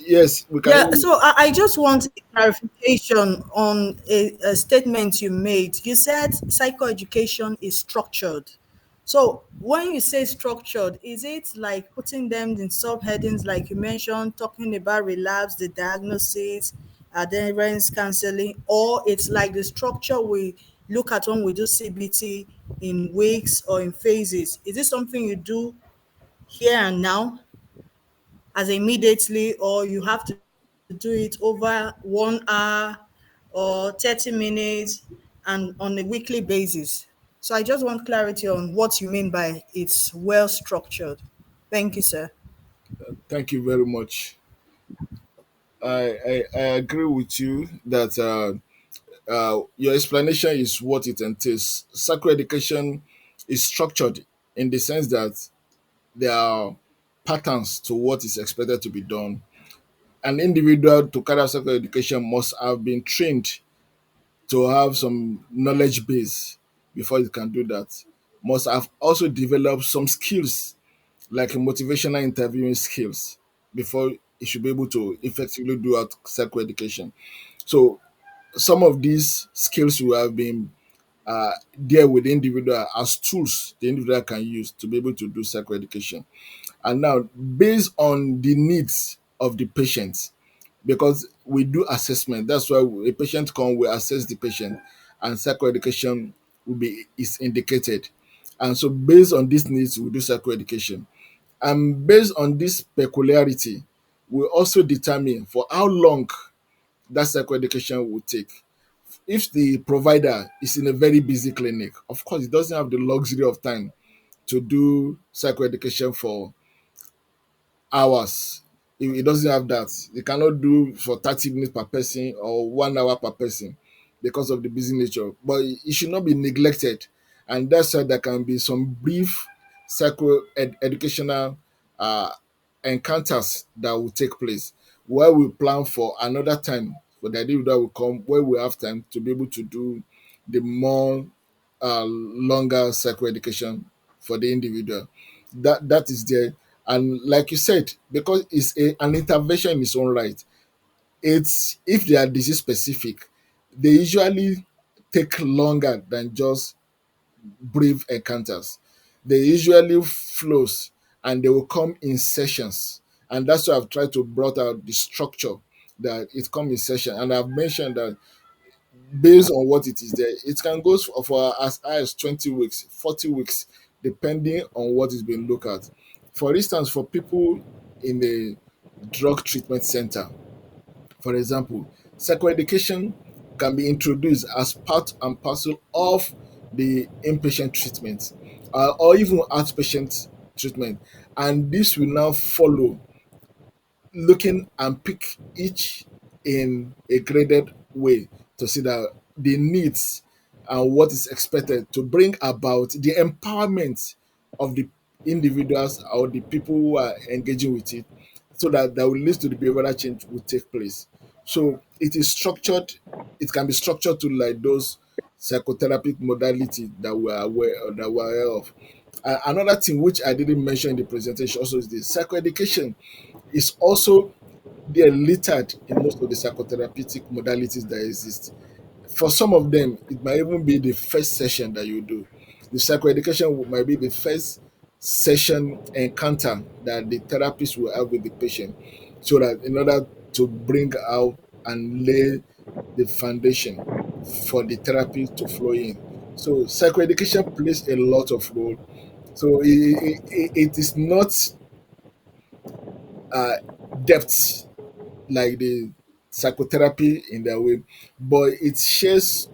Yes, we can hear Yeah, you. so I just want a clarification on a statement you made. You said psychoeducation is structured. So when you say structured, is it like putting them in subheadings like you mentioned, talking about relapse, the diagnosis, adherence counseling, or it's like the structure we look at when we do CBT in weeks or in phases? Is this something you do here and now as immediately, or you have to do it over 1 hour or 30 minutes and on a weekly basis? So I just want clarity on what you mean by it's well structured. Thank you, sir. Thank you very much. I agree with you that your explanation is what it entails. Psychoeducation is structured in the sense that there are patterns to what is expected to be done. An individual to carry out psychoeducation must have been trained to have some knowledge base before it can do that. Must have also developed some skills like motivational interviewing skills before it should be able to effectively do out psychoeducation. So some of these skills will have been there with the individual as tools the individual can use to be able to do psychoeducation. And now, based on the needs of the patient, because we do assessment, that's why a patient come, we assess the patient, and psychoeducation will be is indicated. And so, based on these needs, we do psychoeducation. And based on this peculiarity, we also determine for how long that psychoeducation will take. if the provider is in a very busy clinic, of course, he doesn't have the luxury of time to do psychoeducation for hours. He doesn't have that. He cannot do for 30 minutes per person or 1 hour per person because of the busy nature. But it should not be neglected. And that's why there can be some brief educational uh, encounters that will take place where we plan for another time for the individual will come where we have time to be able to do the more longer psychoeducation for the individual. That is there. And like you said, because it's an intervention in its own right, it's if they are disease specific, they usually take longer than just brief encounters. They usually flows and they will come in sessions. And that's why I've tried to brought out the structure that it come in session. And I've mentioned that based on what it is there, it can go for as high as 20 weeks, 40 weeks, depending on what is being looked at. For instance, for people in a drug treatment center, for example, psychoeducation can be introduced as part and parcel of the inpatient treatment or even outpatient treatment. And this will now follow looking and pick each in a graded way to see that the needs and what is expected to bring about the empowerment of the individuals or the people who are engaging with it so that that will lead to the behavioral change will take place. So it is structured, it can be structured to like those psychotherapy modalities that we're aware of. Another thing which I didn't mention in the presentation also is the psychoeducation is also there littered in most of the psychotherapeutic modalities that exist. For some of them, it might even be the first session that you do. The psychoeducation might be the first session encounter that the therapist will have with the patient, so that in order to bring out and lay the foundation for the therapy to flow in. So psychoeducation plays a lot of role. So it is not uh, depth like the psychotherapy in their way, but it shares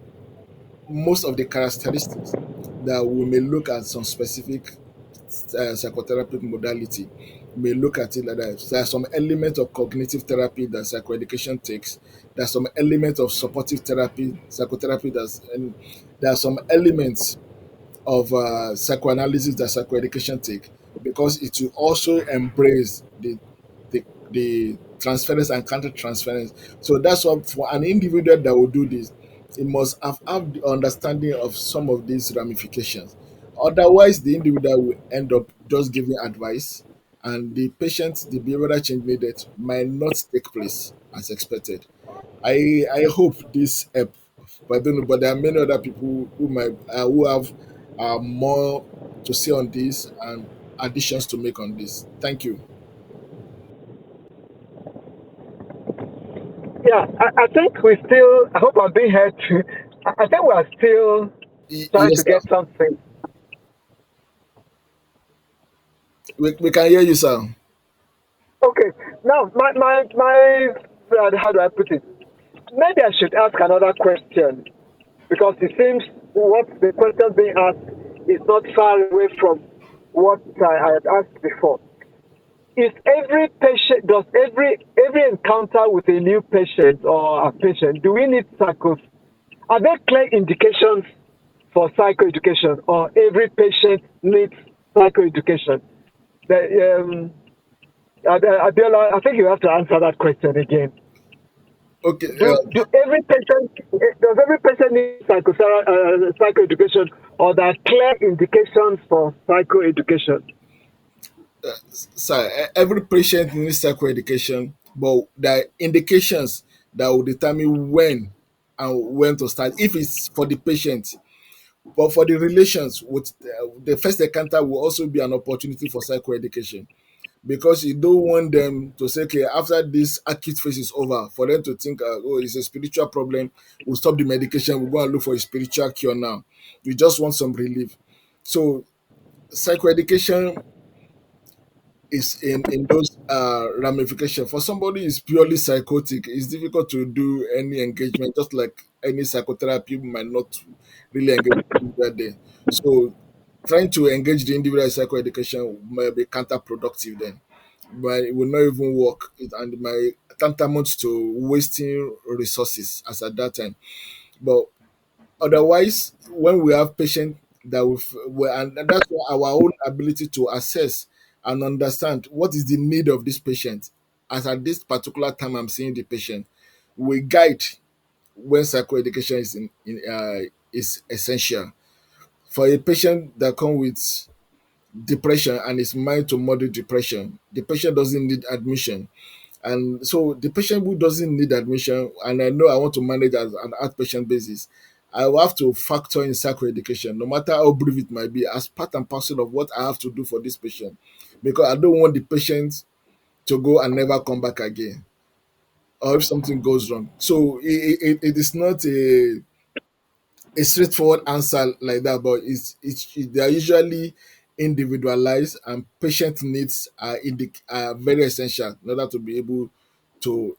most of the characteristics that we may look at some specific psychotherapeutic modality. We may look at it like that. So there are some elements of cognitive therapy that psychoeducation takes. There's some elements of supportive therapy, psychotherapy. And there are some elements of psychoanalysis that psychoeducation take because it will also embrace the transference and counter transference. So that's what for an individual that will do this, it must have the understanding of some of these ramifications. Otherwise, the individual will end up just giving advice, and the patient, the behavioral change needed might not take place as expected. I hope this help, but I don't know. But there are many other people who might who have more to say on this and additions to make on this. Thank you. Yeah, I think we still, I hope I'm being heard. I think we are still trying Yes, to get sir. something. We can hear you, sir. Okay, now, how do I put it? Maybe I should ask another question because it seems what the question being asked is not far away from what I had asked before. Is every patient, does every encounter with a new patient or a patient, do we need are there clear indications for psychoeducation, or every patient needs psychoeducation? The, Abiola, I think you have to answer that question again. Okay. Do every patient does every patient need psychoeducation, or there are clear indications for psychoeducation? Sir, every patient needs psychoeducation, but there are indications that will determine when to start. If it's for the patient, but for the relations with the first encounter will also be an opportunity for psychoeducation because you don't want them to say, okay, after this acute phase is over, for them to think, oh, it's a spiritual problem. We'll stop the medication. We'll go and look for a spiritual cure now. We just want some relief. So psychoeducation is in those ramifications. For somebody who's purely psychotic, it's difficult to do any engagement, just like any psychotherapy might not really engage that day. So trying to engage the individual in psychoeducation might be counterproductive then. But it will not even work. And my tantamount to wasting resources as at that time. But otherwise, when we have patients that and that's why our own ability to assess and understand what is the need of this patient, as at this particular time I'm seeing the patient, we guide when psychoeducation is essential. For a patient that come with depression and is mild to moderate depression, the patient doesn't need admission. And so the patient who doesn't need admission, and I know I want to manage as an outpatient basis, I will have to factor in psychoeducation, no matter how brief it might be, as part and parcel of what I have to do for this patient. Because I don't want the patient to go and never come back again, or if something goes wrong. So it is not a straightforward answer like that, but they are usually individualized, and patient needs are very essential in order to be able to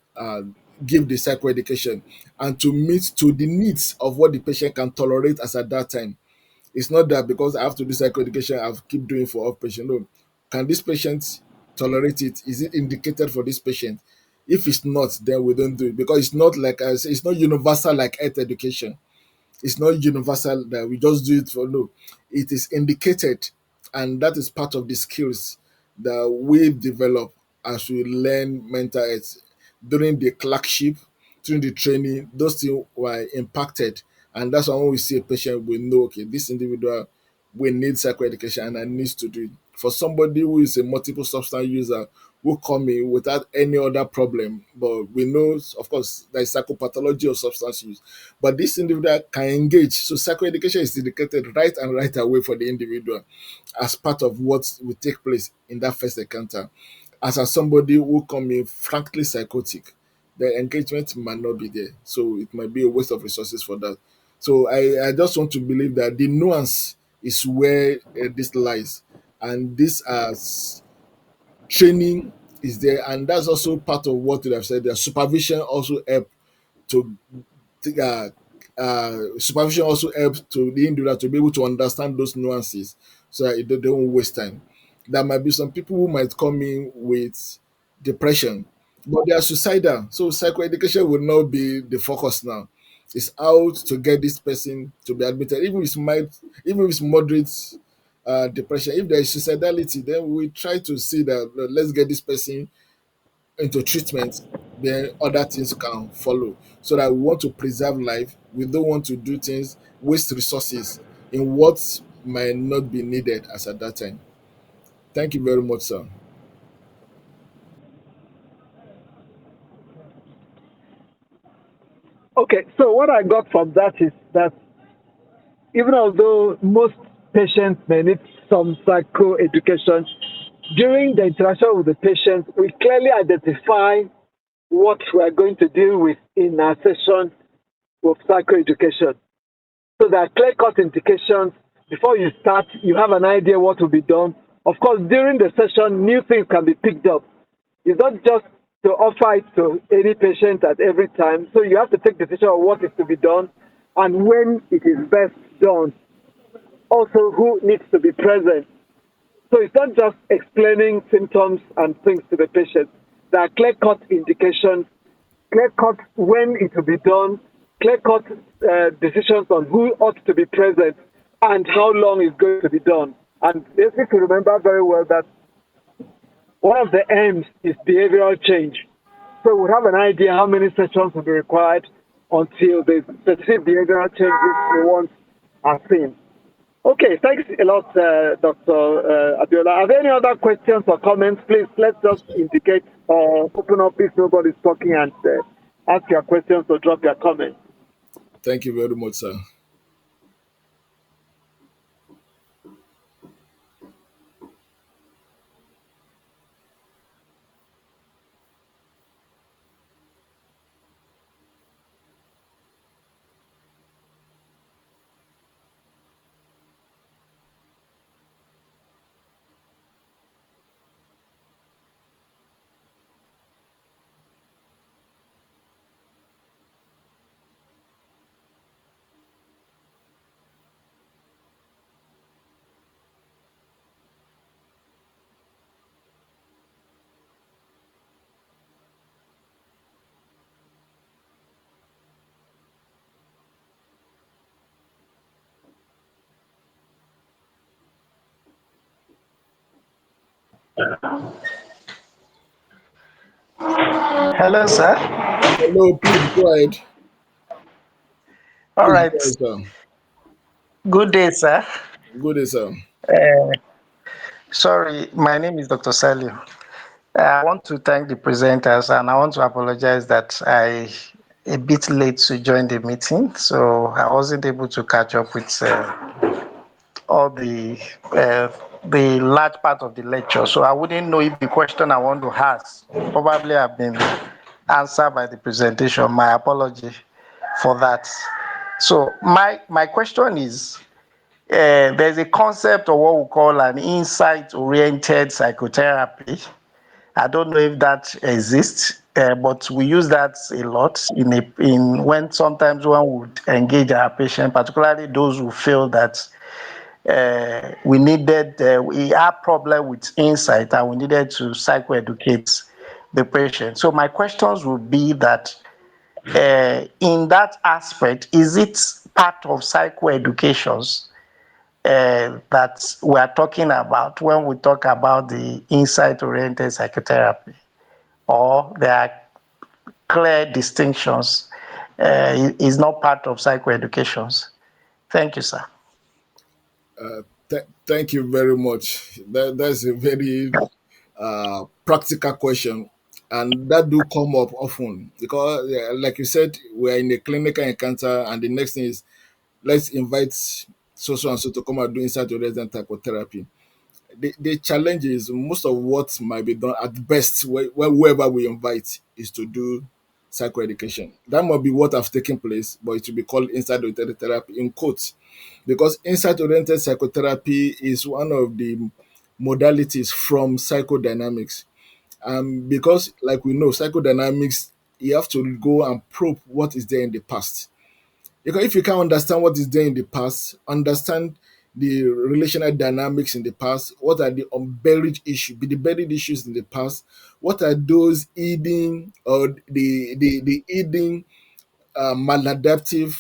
give the psychoeducation and to meet to the needs of what the patient can tolerate as at that time. It's not that because I have to do psychoeducation, I'll keep doing for all patient. No, can this patient tolerate it? Is it indicated for this patient? If it's not, then we don't do it, because it's not like I say, it's not universal like health education. It's not universal that we just do it for. No, it is indicated, and that is part of the skills that we develop as we learn mental health during the clerkship, during the training. Those things were impacted, and that's why when we see a patient, we know, okay, this individual we need psychoeducation and I needs to do it. For somebody who is a multiple substance user who come in without any other problem, but we know, of course, there is psychopathology of substance use, but this individual can engage. So psychoeducation is indicated right and right away for the individual as part of what will take place in that first encounter. As a somebody who come in frankly psychotic, the engagement might not be there. So it might be a waste of resources for that. So I just want to believe that the nuance is where this lies. And this as training is there. And that's also part of what you have said. The supervision also help to uh, supervision also helps to the individual to be able to understand those nuances so that they don't waste time. There might be some people who might come in with depression, but they are suicidal. So psychoeducation will not be the focus now. It's out to get this person to be admitted, even if it's mild, even if it's moderate depression. If there is suicidality, then we try to see that let's get this person into treatment, then other things can follow. So that we want to preserve life. We don't want to do things, waste resources in what might not be needed as at that time. Thank you very much, sir. Okay, so what I got from that is that even although most patients may need some psychoeducation, during the interaction with the patient, we clearly identify what we are going to deal with in our session of psychoeducation. So there are clear-cut indications. Before you start, you have an idea what will be done. Of course, during the session, new things can be picked up. It's not just to offer it to any patient at every time. So you have to take decision of what is to be done and when it is best done. Also, who needs to be present. So it's not just explaining symptoms and things to the patient. There are clear-cut indications, clear-cut when it will be done, clear-cut decisions on who ought to be present and how long it's going to be done. And you need to remember very well that one of the aims is behavioral change. So we have an idea how many sessions will be required until the specific behavioral changes we want are seen. Okay, thanks a lot, Dr. Abiola. Are there any other questions or comments? Please, let's just indicate or open up if nobody's talking and ask your questions or drop your comments. Thank you very much, sir. Hello, sir. Hello, please go ahead. All Please right. go ahead, sir. Good day, sir. Good day, sir. Uh, Sorry, my name is Dr. Salio. I want to thank the presenters and I want to apologize that I a bit late to join the meeting, so I wasn't able to catch up with all uh, the large part of the lecture. So I wouldn't know if the question I want to ask probably have been answered by the presentation. My apology for that. So my question is, there's a concept of what we call an insight-oriented psychotherapy. I don't know if that exists, but we use that a lot in when sometimes one would engage our patient, particularly those who feel that we had problem with insight and we needed to psychoeducate the patient. So my questions would be that in that aspect, is it part of psychoeducations that we are talking about when we talk about the insight-oriented psychotherapy, or there are clear distinctions? Is not part of psychoeducations. Thank you, sir. Thank you very much. That's a very practical question, and that do come up often because, like you said, we're in a clinical encounter, and the next thing is let's invite so and so to come and do insight oriented psychotherapy. The challenge is most of what might be done at best, whoever we invite, is to do psychoeducation. That might be what have taken place, but it will be called insight oriented therapy in quotes, because insight oriented psychotherapy is one of the modalities from psychodynamics. Because, like we know, psychodynamics, you have to go and probe what is there in the past. Because if you can't understand what is there in the past, understand the relational dynamics in the past, what are the buried issues in the past, what are those eating or the eating maladaptive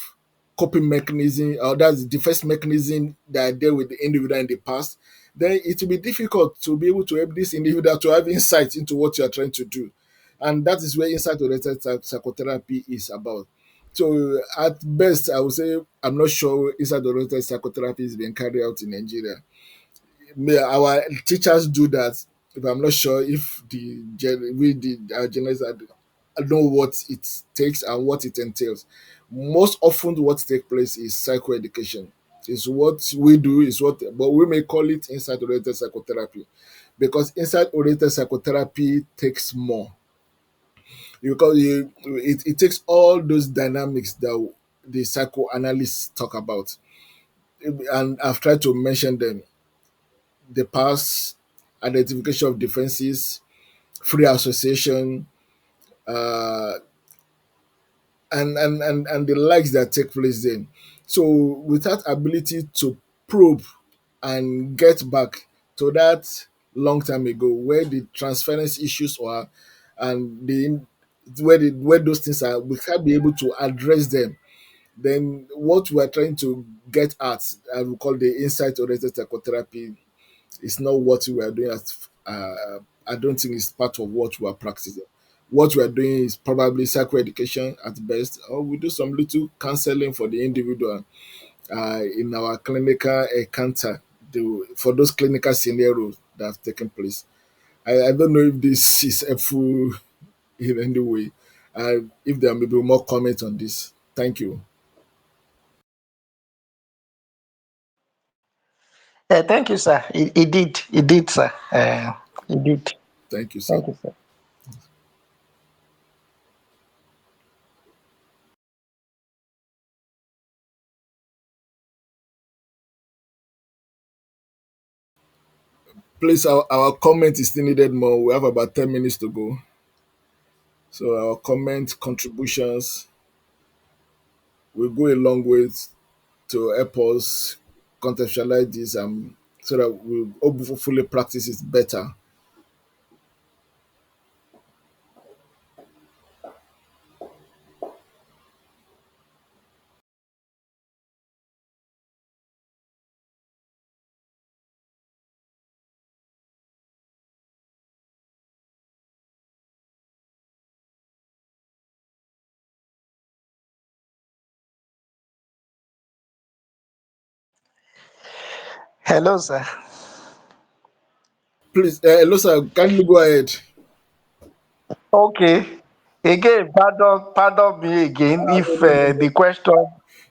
coping mechanism, or that's the defense mechanism that deal with the individual in the past, then it will be difficult to be able to help this individual to have insight into what you are trying to do. And that is where insight oriented psychotherapy is about. So at best, I would say I'm not sure insight oriented psychotherapy is being carried out in Nigeria. Our teachers do that, but I'm not sure if our journalists know what it takes and what it entails. Most often, what takes place is psychoeducation. Is what we do, but we may call it insight-oriented psychotherapy, because insight-oriented psychotherapy takes more, because it takes all those dynamics that the psychoanalysts talk about, and I've tried to mention them: the past, identification of differences, free association, uh, and the likes that take place then. So without ability to probe and get back to that long time ago where the transference issues are, and where those things are, we can't be able to address them. Then what we are trying to get at, I will call the insight oriented psychotherapy, it's not what we are doing. I don't think it's part of what we are practicing. What we are doing is probably psychoeducation at best, or we do some little counseling for the individual in our clinical encounter, for those clinical scenarios that have taken place. I don't know if this is helpful in any way. If there may be more comment on this, thank you. Thank you, sir. It did, sir. It did. Thank you, sir. Thank you, sir. Please, our comment is still needed more. We have about 10 minutes to go. So our comment contributions will go a long way to help us contextualize this, so that we hopefully practice it better. Hello, sir. Please, hello, sir. Kindly go ahead. Okay. Again, pardon me again No, if no, no, no. The question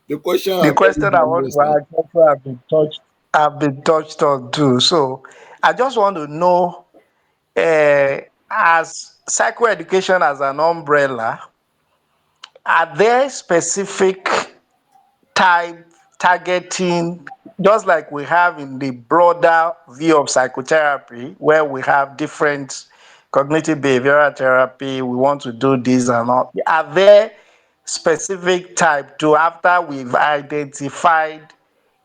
the has already question I been want raised to now. ask also have been touched on too. So I just want to know, as psychoeducation as an umbrella, are there specific type targeting, just like we have in the broader view of psychotherapy, where we have different cognitive behavioral therapy, we want to do this and all. Are there specific type to, after we've identified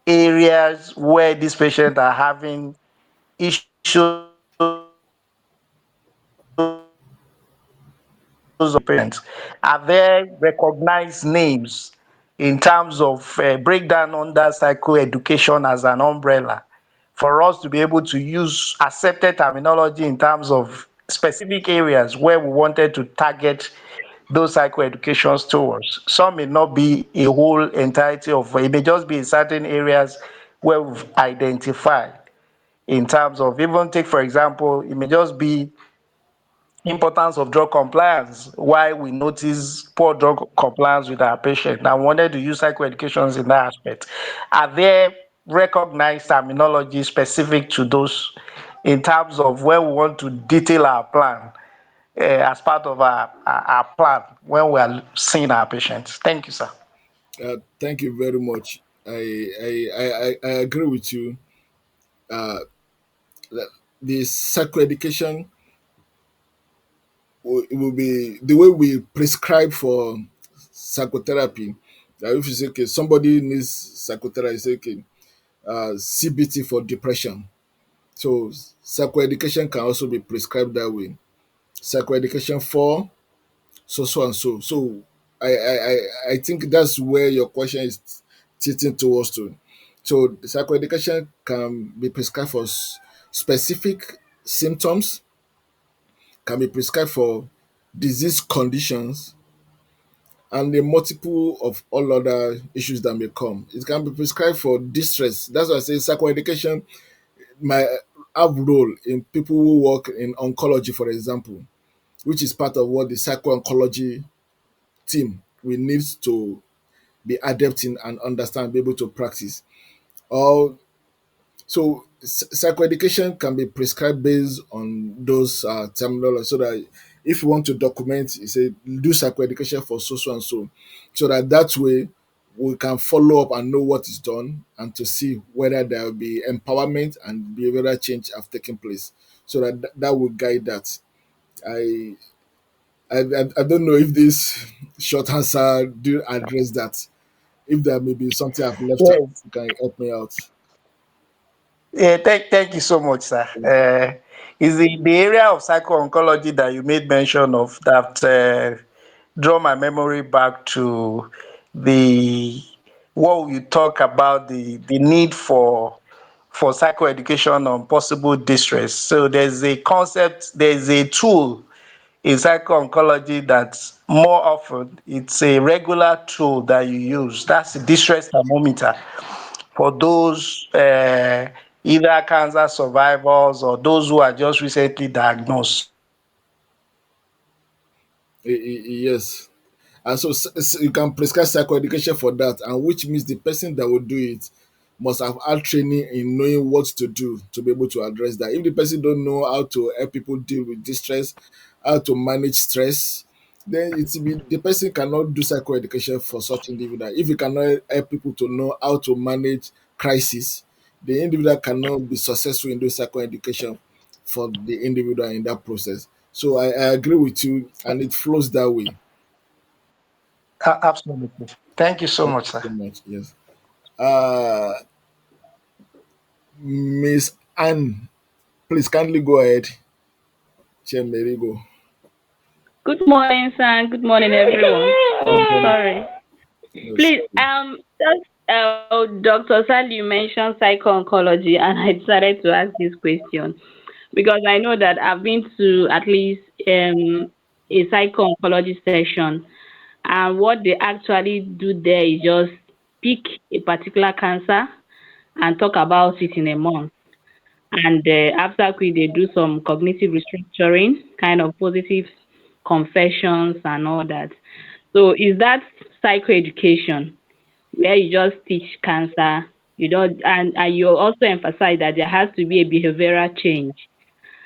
areas where these patients are having issues of parents, are there recognized names in terms of breakdown under psychoeducation as an umbrella for us to be able to use accepted terminology in terms of specific areas where we wanted to target those psychoeducations towards? Some may not be a whole entirety of, it may just be in certain areas where we've identified, in terms of, even take for example, it may just be importance of drug compliance, why we notice poor drug compliance with our patient and wanted to use psychoeducations in that aspect. Are there recognized terminology specific to those, in terms of where we want to detail our plan, as part of our plan when we are seeing our patients? Thank you, sir. Thank you very much. I agree with you. Uh, that the psychoeducation will be the way we prescribe for psychotherapy. If you say, okay, somebody needs psychotherapy, you say, okay, CBT for depression. So psychoeducation can also be prescribed that way. Psychoeducation for so and so. So I think that's where your question is tilting towards to. So the psychoeducation can be prescribed for specific symptoms, can be prescribed for disease conditions, and the multiple of all other issues that may come. It can be prescribed for distress. That's why I say psychoeducation might have role in people who work in oncology, for example, which is part of what the psycho-oncology team we need to be adept in and understand, be able to practice. Or so psychoeducation can be prescribed based on those terminology, so that if you want to document, you say do psychoeducation for so and so, so that way we can follow up and know what is done and to see whether there will be empowerment and behavioral change have taken place. So that will guide that. I I don't know if this short answer do address that. If there may be something I've left out, Yes. you can help me out. Yeah, thank you so much, sir. Is the area of psycho-oncology that you made mention of that draw my memory back to the what you talk about, the need for psychoeducation on possible distress. So there's a concept, there's a tool in psycho-oncology that more often it's a regular tool that you use. That's the distress thermometer for those either cancer survivors or those who are just recently diagnosed. So Yes. And so you can prescribe psychoeducation for that, and which means the person that will do it must have had training in knowing what to do to be able to address that. If the person don't know how to help people deal with distress, how to manage stress, then it's be the person cannot do psychoeducation for such individual. If you cannot help people to know how to manage crisis, the individual cannot be successful in doing psychoeducation for the individual in that process. So I agree with you, and it flows that way. absolutely. Thank you so Thank much, you sir. so much. Yes. Uh, Miss Anne, please kindly go ahead. Chair Mary, go. Good morning, sir. Good morning, everyone. Good Oh, morning. sorry. Yes. Please, just Dr. Sally, you mentioned psycho-oncology, and I decided to ask this question because I know that I've been to at least a psycho-oncology session, and what they actually do there is just pick a particular cancer and talk about it in a month. And after quiz, they do some cognitive restructuring, kind of positive confessions and all that. So is that psychoeducation where you just teach cancer? You don't, and you also emphasize that there has to be a behavioral change.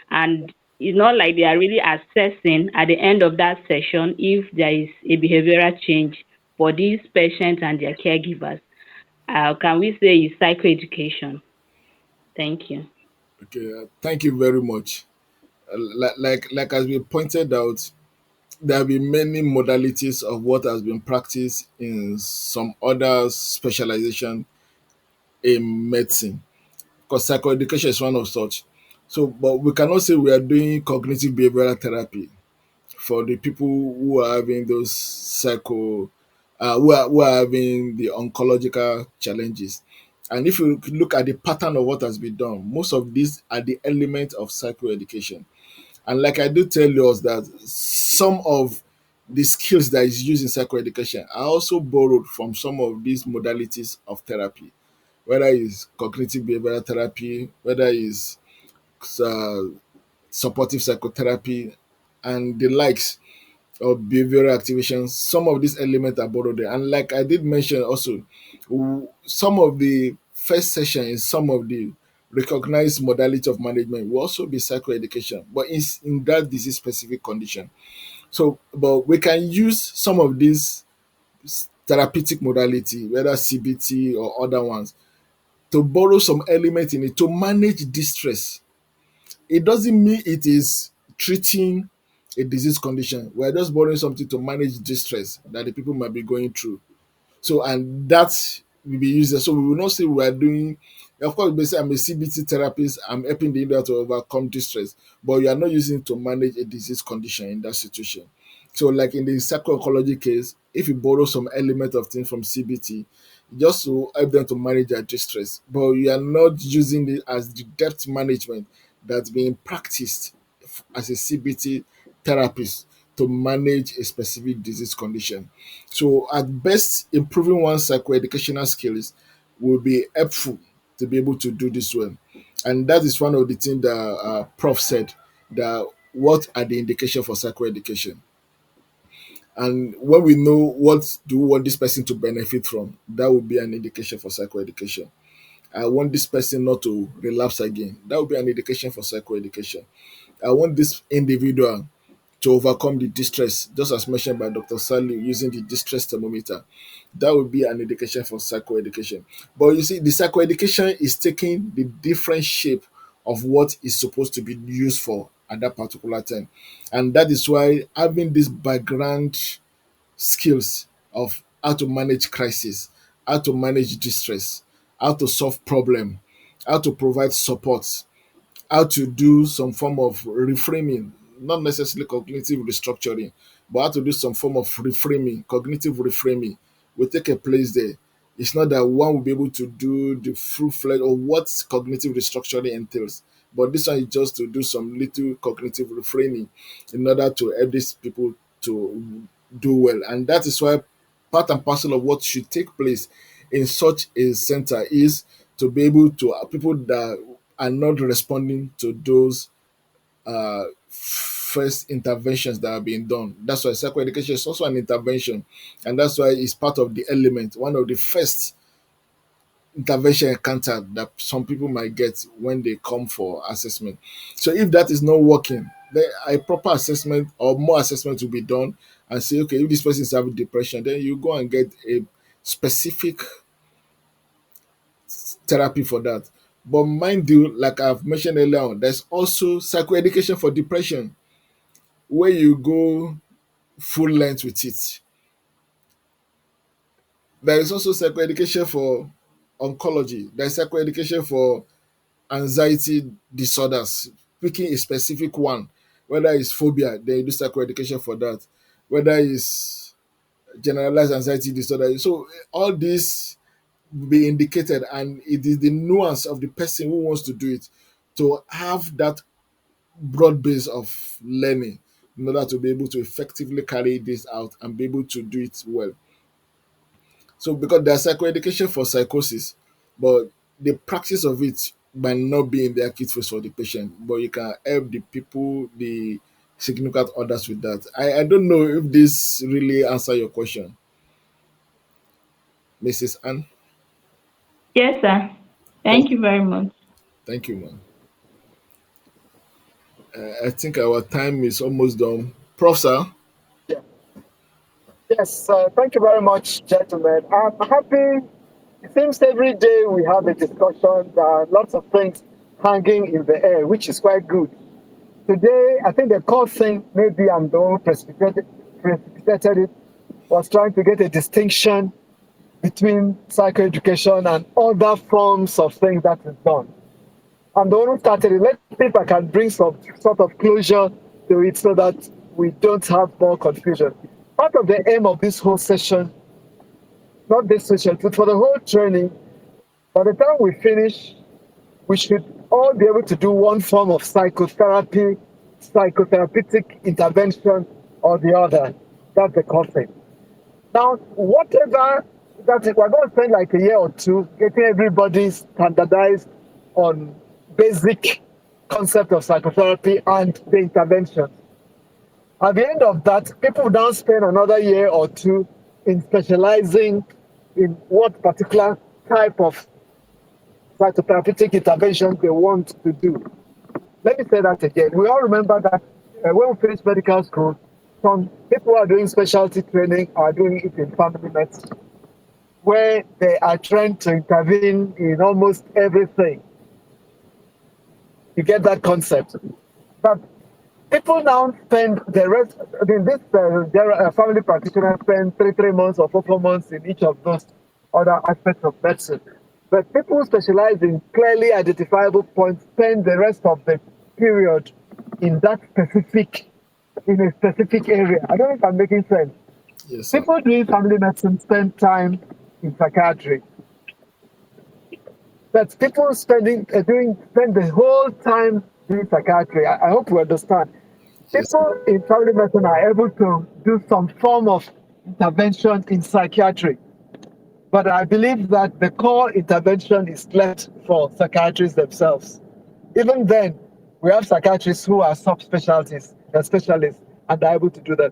And it's not like they are really assessing at the end of that session if there is a behavioral change for these patients and their caregivers. Can we say it's psychoeducation? Thank you. Okay, thank you very much. Like as we pointed out, there have been many modalities of what has been practiced in some other specialization in medicine. Because psychoeducation is one of such. So, but we cannot say we are doing cognitive behavioral therapy for the people who are having those who are having the oncological challenges. And if you look at the pattern of what has been done, most of these are the element of psychoeducation. And like I do tell you us that some of the skills that is used in psychoeducation are also borrowed from some of these modalities of therapy, whether it's cognitive behavioral therapy, whether it's uh, supportive psychotherapy, and the likes of behavioral activation. Some of these elements are borrowed there. And like I did mention also, some of the first session in some of the recognized modality of management will also be psychoeducation, but in that disease specific condition. So, but we can use some of these therapeutic modality, whether CBT or other ones, to borrow some element in it to manage distress. It doesn't mean it is treating a disease condition. We're just borrowing something to manage distress that the people might be going through. So, and that will be used. So we will not say we are doing, of course, basically I'm a CBT therapist, I'm helping the individual to overcome distress, but you are not using it to manage a disease condition in that situation. So, like in the psychoecology case, if you borrow some element of things from CBT, just to help them to manage their distress, but you are not using it as the depth management that's being practiced as a CBT therapist to manage a specific disease condition. So, at best, improving one's psychoeducational skills will be helpful to be able to do this well. And that is one of the things that Prof said, that what are the indications for psychoeducation? And when we know what do we want this person to benefit from, that will be an indication for psychoeducation. I want this person not to relapse again. That will be an indication for psychoeducation. I want this individual to overcome the distress, just as mentioned by Dr. Sally using the distress thermometer. That would be an indication for psychoeducation. But you see, the psychoeducation is taking the different shape of what is supposed to be used for at that particular time. And that is why having this background skills of how to manage crisis, how to manage distress, how to solve problem, how to provide support, how to do some form of reframing, not necessarily cognitive restructuring, but how to do some form of reframing, cognitive reframing will take a place there. It's not that one will be able to do the full fledged or what cognitive restructuring entails, but this one is just to do some little cognitive reframing in order to help these people to do well. And that is why part and parcel of what should take place in such a center is to be able to people that are not responding to those first interventions that are being done. That's why psychoeducation is also an intervention, and that's why it's part of the element, one of the first intervention encounter that some people might get when they come for assessment. So if that is not working, then a proper assessment or more assessment will be done and say, okay, if this person is having depression, then you go and get a specific therapy for that. But mind you, like I've mentioned earlier on, there's also psychoeducation for depression, where you go full length with it. There is also psychoeducation for oncology. There's psychoeducation for anxiety disorders, picking a specific one, whether it's phobia, then you do psychoeducation for that, whether it's generalized anxiety disorder. So all this will be indicated, and it is the nuance of the person who wants to do it to have that broad base of learning in order to be able to effectively carry this out and be able to do it well. So because there's psychoeducation for psychosis, but the practice of it might not be in the acute phase for the patient, but you can help the people, the significant others with that. I don't know if this really answer your question, Mrs. Ann. Yes, sir. Thank Thank, you very much. thank you, ma'am. I think our time is almost done. Prof, sir. Yeah. Yes, thank you very much, gentlemen. I'm happy. It seems every day we have a discussion. There are lots of things hanging in the air, which is quite good. Today, I think the core thing, maybe I'm the one who precipitated it, was trying to get a distinction between psychoeducation and other forms of things that is done. I'm the one who started it. Let's see if I can bring some sort of closure to it so that we don't have more confusion. Part of the aim of this whole session, not this session, but for the whole training, by the time we finish, we should all be able to do one form of psychotherapy, psychotherapeutic intervention or the other. That's the concept. Now, whatever that is, we're going to spend like a year or two getting everybody standardized on basic concept of psychotherapy and the intervention. At the end of that, people don't spend another year or two in specializing in what particular type of psychotherapeutic intervention they want to do. Let me say that again. We all remember that when we finish medical school, some people who are doing specialty training are doing it in family medicine, where they are trying to intervene in almost everything. You get that concept. But people now spend the rest, I mean, this family practitioners spend 3 months or 4 months in each of those other aspects of medicine. But people who specialize in clearly identifiable points spend the rest of the period in that specific, in a specific area. I don't know if I'm making sense. Yes, sir. People doing family medicine spend time in psychiatry. But people spend the whole time doing psychiatry. I hope you understand. Yes, sir. People in family medicine are able to do some form of intervention in psychiatry. But I believe that the core intervention is left for psychiatrists themselves. Even then, we have psychiatrists who are subspecialties, specialists, and are able to do that.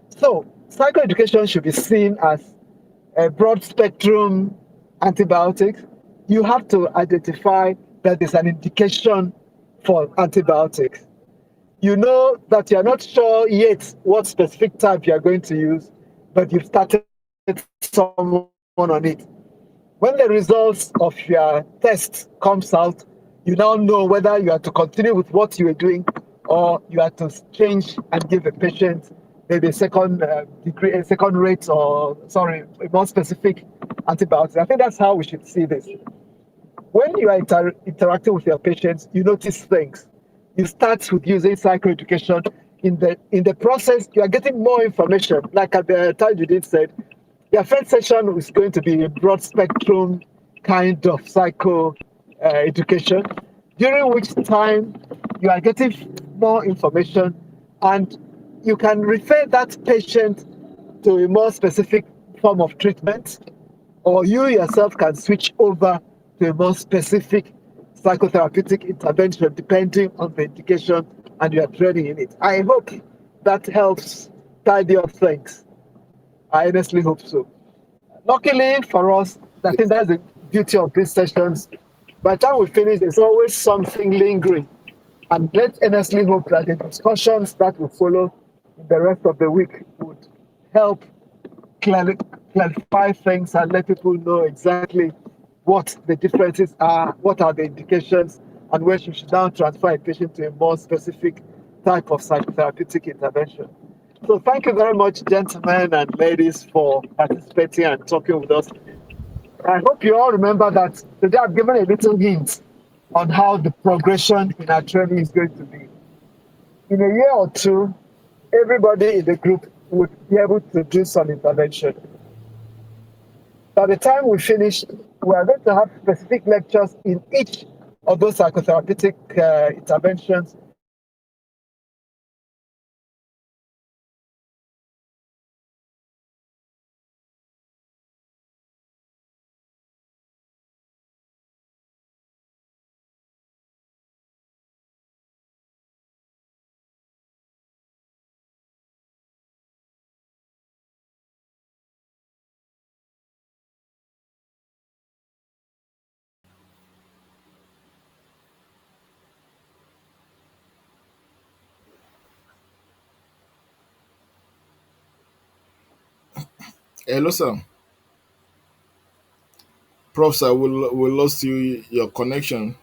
So, psychoeducation should be seen as a broad spectrum antibiotic. You have to identify that there's an indication for antibiotics. You know that you're not sure yet what specific type you're going to use, but you've started someone on it. When the results of your test comes out, you now know whether you are to continue with what you are doing or you are to change and give a patient maybe a second degree, a second rate, or sorry, a more specific antibiotic. I think that's how we should see this. When you are interacting with your patients, you notice things. You start with using psychoeducation. In the process, you are getting more information. Like at the time you did said, your first session is going to be a broad spectrum kind of psycho education, during which time you are getting more information and you can refer that patient to a more specific form of treatment, or you yourself can switch over to a more specific psychotherapeutic intervention depending on the indication and your training in it. I hope that helps tidy up things. I honestly hope so. Luckily for us, I think Yes. that's the beauty of these sessions. By the time we finish, there's always something lingering. And let's honestly hope that the discussions that will follow in the rest of the week would help clarify things and let people know exactly what the differences are, what are the indications, and where you should now transfer a patient to a more specific type of psychotherapeutic intervention. So thank you very much, gentlemen and ladies, for participating and talking with us. I hope you all remember that today I've given a little hint on how the progression in our training is going to be. In a year or two, everybody in the group would be able to do some intervention. By the time we finish, we are going to have specific lectures in each of those psychotherapeutic interventions. And we are going to have specific Hello, sir. Prof, sir, we lost you, your connection.